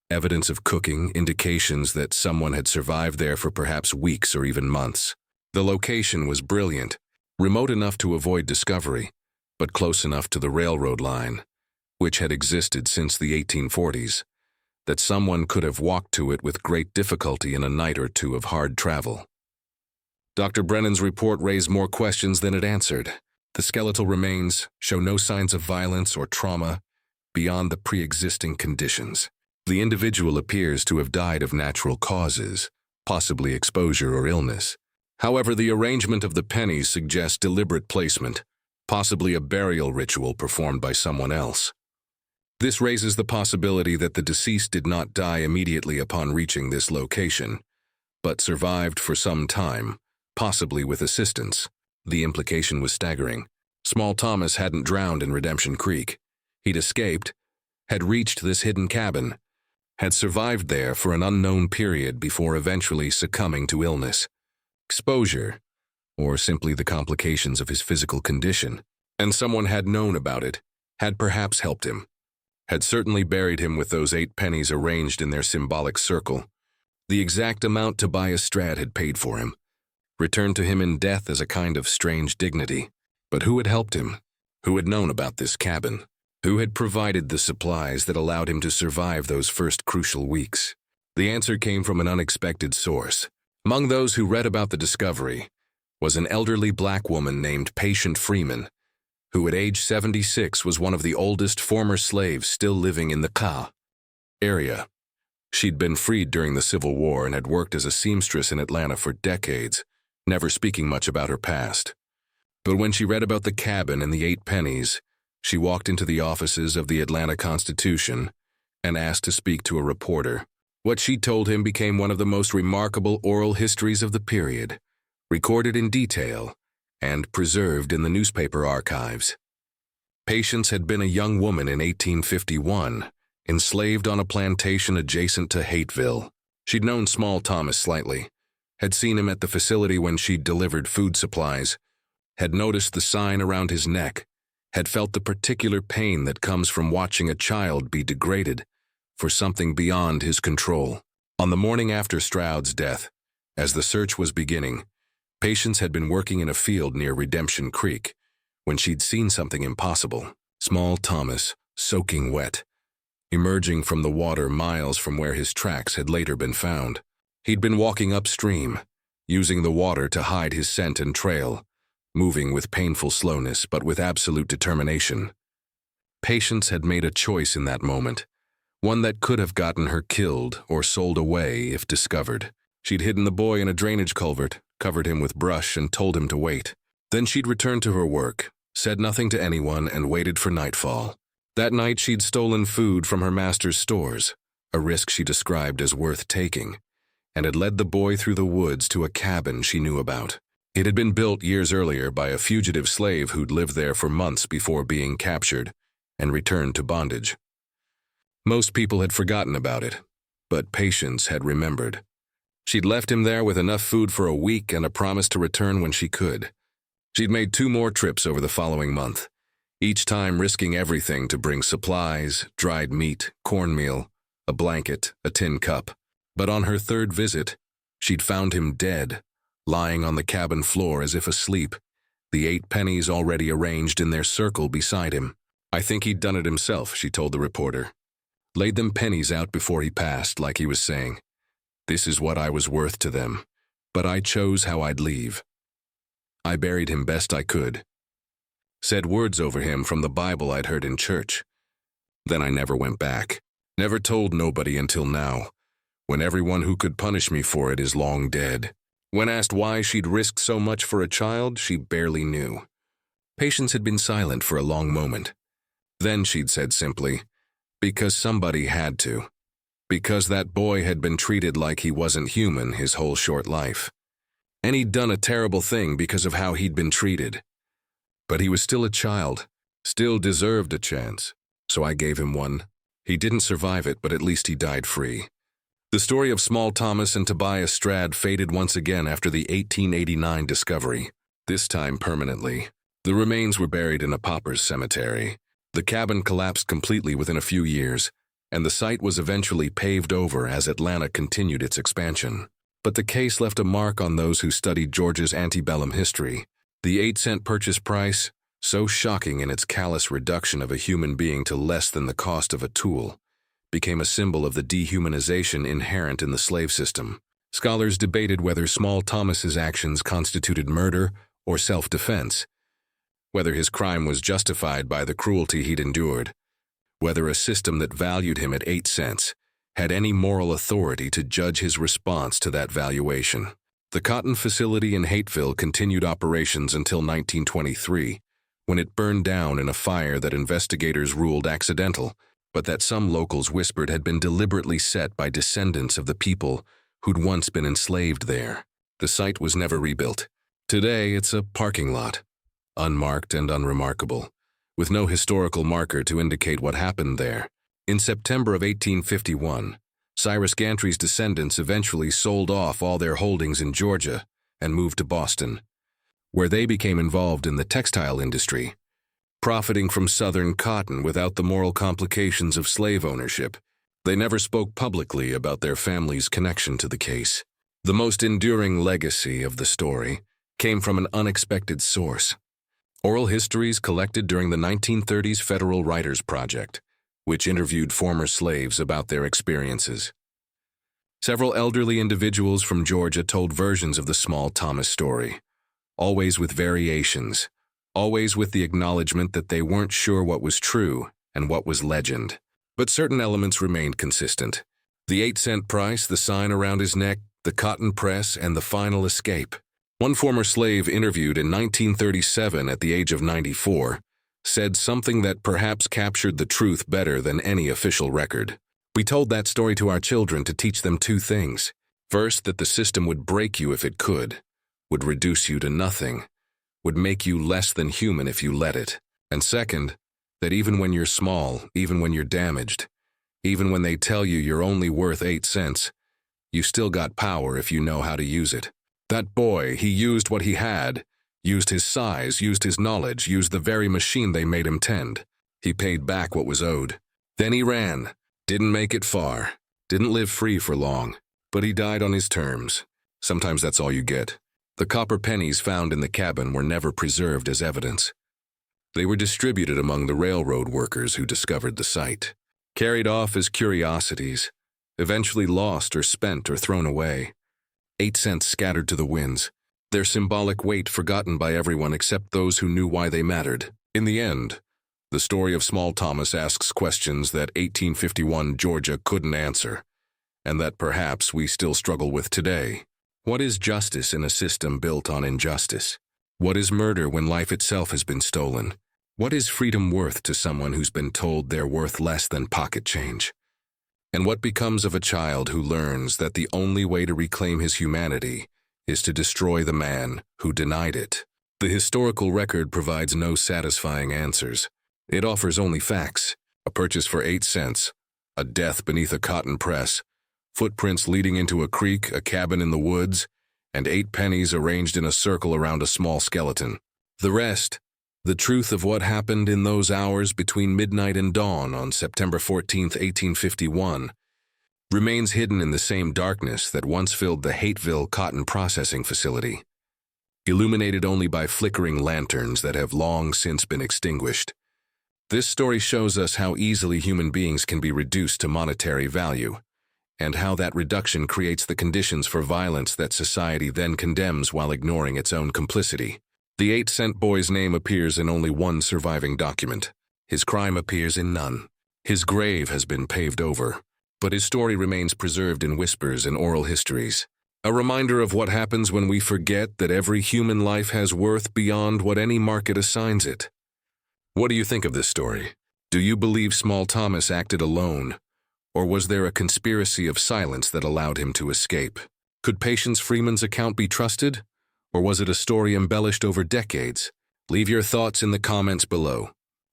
evidence of cooking, indications that someone had survived there for perhaps weeks or even months. The location was brilliant, remote enough to avoid discovery, but close enough to the railroad line, which had existed since the 1840s, that someone could have walked to it with great difficulty in a night or two of hard travel. Dr. Brennan's report raised more questions than it answered. The skeletal remains show no signs of violence or trauma beyond the pre-existing conditions. The individual appears to have died of natural causes, possibly exposure or illness. However, the arrangement of the pennies suggests deliberate placement, possibly a burial ritual performed by someone else. This raises the possibility that the deceased did not die immediately upon reaching this location, but survived for some time, possibly with assistance. The implication was staggering. Small Thomas hadn't drowned in Redemption Creek. He'd escaped, had reached this hidden cabin, had survived there for an unknown period before eventually succumbing to illness, exposure, or simply the complications of his physical condition. And someone had known about it, had perhaps helped him, had certainly buried him with those 8 pennies arranged in their symbolic circle, the exact amount Tobias Straoud had paid for him, returned to him in death as a kind of strange dignity. But who had helped him? Who had known about this cabin? Who had provided the supplies that allowed him to survive those first crucial weeks? The answer came from an unexpected source. Among those who read about the discovery was an elderly black woman named Patient Freeman, who at age 76 was one of the oldest former slaves still living in the Ka area. She'd been freed during the Civil War and had worked as a seamstress in Atlanta for decades, never speaking much about her past. But when she read about the cabin and the 8 pennies, she walked into the offices of the Atlanta Constitution and asked to speak to a reporter. What she told him became one of the most remarkable oral histories of the period, recorded in detail and preserved in the newspaper archives. Patience had been a young woman in 1851, enslaved on a plantation adjacent to Hateville. She'd known Small Thomas slightly, had seen him at the facility when she'd delivered food supplies, had noticed the sign around his neck, had felt the particular pain that comes from watching a child be degraded for something beyond his control. On the morning after Straoud's death, as the search was beginning, Patience had been working in a field near Redemption Creek when she'd seen something impossible. Small Thomas, soaking wet, emerging from the water miles from where his tracks had later been found. He'd been walking upstream, using the water to hide his scent and trail, moving with painful slowness but with absolute determination. Patience had made a choice in that moment, one that could have gotten her killed or sold away if discovered. She'd hidden the boy in a drainage culvert, covered him with brush, and told him to wait. Then she'd returned to her work, said nothing to anyone, and waited for nightfall. That night she'd stolen food from her master's stores, a risk she described as worth taking, and had led the boy through the woods to a cabin she knew about. It had been built years earlier by a fugitive slave who'd lived there for months before being captured and returned to bondage. Most people had forgotten about it, but Patience had remembered. She'd left him there with enough food for a week and a promise to return when she could. She'd made 2 more trips over the following month, each time risking everything to bring supplies, dried meat, cornmeal, a blanket, a tin cup. But on her third visit, she'd found him dead, lying on the cabin floor as if asleep, the 8 pennies already arranged in their circle beside him. I think he'd done it himself, she told the reporter. Laid them pennies out before he passed, like he was saying, "This is what I was worth to them, but I chose how I'd leave." I buried him best I could. Said words over him from the Bible I'd heard in church. Then I never went back. Never told nobody until now, when everyone who could punish me for it is long dead. When asked why she'd risked so much for a child, she barely knew. Patience had been silent for a long moment. Then she'd said simply, "Because somebody had to. Because that boy had been treated like he wasn't human his whole short life. And he'd done a terrible thing because of how he'd been treated. But he was still a child, still deserved a chance, so I gave him one. He didn't survive it, but at least he died free." The story of Small Thomas and Tobias Straoud faded once again after the 1889 discovery, this time permanently. The remains were buried in a pauper's cemetery. The cabin collapsed completely within a few years, and the site was eventually paved over as Atlanta continued its expansion. But the case left a mark on those who studied Georgia's antebellum history. The 8-cent purchase price, so shocking in its callous reduction of a human being to less than the cost of a tool, became a symbol of the dehumanization inherent in the slave system. Scholars debated whether Small Thomas's actions constituted murder or self-defense, whether his crime was justified by the cruelty he'd endured, whether a system that valued him at 8 cents had any moral authority to judge his response to that valuation. The cotton facility in Hateville continued operations until 1923, when it burned down in a fire that investigators ruled accidental, but that some locals whispered had been deliberately set by descendants of the people who'd once been enslaved there. The site was never rebuilt. Today, it's a parking lot, unmarked and unremarkable, with no historical marker to indicate what happened there. In September of 1851, Cyrus Gantry's descendants eventually sold off all their holdings in Georgia and moved to Boston, where they became involved in the textile industry, profiting from Southern cotton without the moral complications of slave ownership. They never spoke publicly about their family's connection to the case. The most enduring legacy of the story came from an unexpected source: oral histories collected during the 1930s Federal Writers Project, which interviewed former slaves about their experiences. Several elderly individuals from Georgia told versions of the Small Thomas story, always with variations, always with the acknowledgement that they weren't sure what was true and what was legend. But certain elements remained consistent. The 8-cent price, the sign around his neck, the cotton press, and the final escape. One former slave interviewed in 1937 at the age of 94 said something that perhaps captured the truth better than any official record. "We told that story to our children to teach them 2 things. First, that the system would break you if it could, would reduce you to nothing, would make you less than human if you let it. And second, that even when you're small, even when you're damaged, even when they tell you you're only worth 8 cents, you still got power if you know how to use it." That boy, he used what he had, used his size, used his knowledge, used the very machine they made him tend. He paid back what was owed. Then he ran, didn't make it far, didn't live free for long, but he died on his terms. Sometimes that's all you get. The copper pennies found in the cabin were never preserved as evidence. They were distributed among the railroad workers who discovered the site, carried off as curiosities, eventually lost or spent or thrown away. 8 cents scattered to the winds, their symbolic weight forgotten by everyone except those who knew why they mattered. In the end, the story of Small Thomas asks questions that 1851 Georgia couldn't answer, and that perhaps we still struggle with today. What is justice in a system built on injustice? What is murder when life itself has been stolen? What is freedom worth to someone who's been told they're worth less than pocket change? And what becomes of a child who learns that the only way to reclaim his humanity is to destroy the man who denied it? The historical record provides no satisfying answers. It offers only facts: a purchase for 8 cents, a death beneath a cotton press, footprints leading into a creek, a cabin in the woods, and 8 pennies arranged in a circle around a small skeleton. The rest, The truth of what happened in those hours between midnight and dawn on September 14, 1851, remains hidden in the same darkness that once filled the Hateville cotton processing facility, illuminated only by flickering lanterns that have long since been extinguished. This story shows us how easily human beings can be reduced to monetary value, and how that reduction creates the conditions for violence that society then condemns while ignoring its own complicity. The 8-cent boy's name appears in only one surviving document. His crime appears in none. His grave has been paved over, but his story remains preserved in whispers and oral histories. A reminder of what happens when we forget that every human life has worth beyond what any market assigns it. What do you think of this story? Do you believe Small Thomas acted alone, or was there a conspiracy of silence that allowed him to escape? Could Patience Freeman's account be trusted? Or was it a story embellished over decades? Leave your thoughts in the comments below.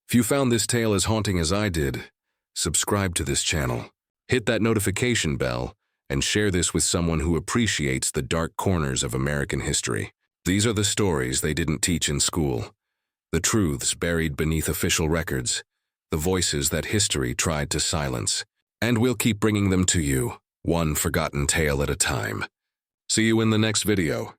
If you found this tale as haunting as I did, subscribe to this channel. Hit that notification bell and share this with someone who appreciates the dark corners of American history. These are the stories they didn't teach in school. The truths buried beneath official records. The voices that history tried to silence. And we'll keep bringing them to you, one forgotten tale at a time. See you in the next video.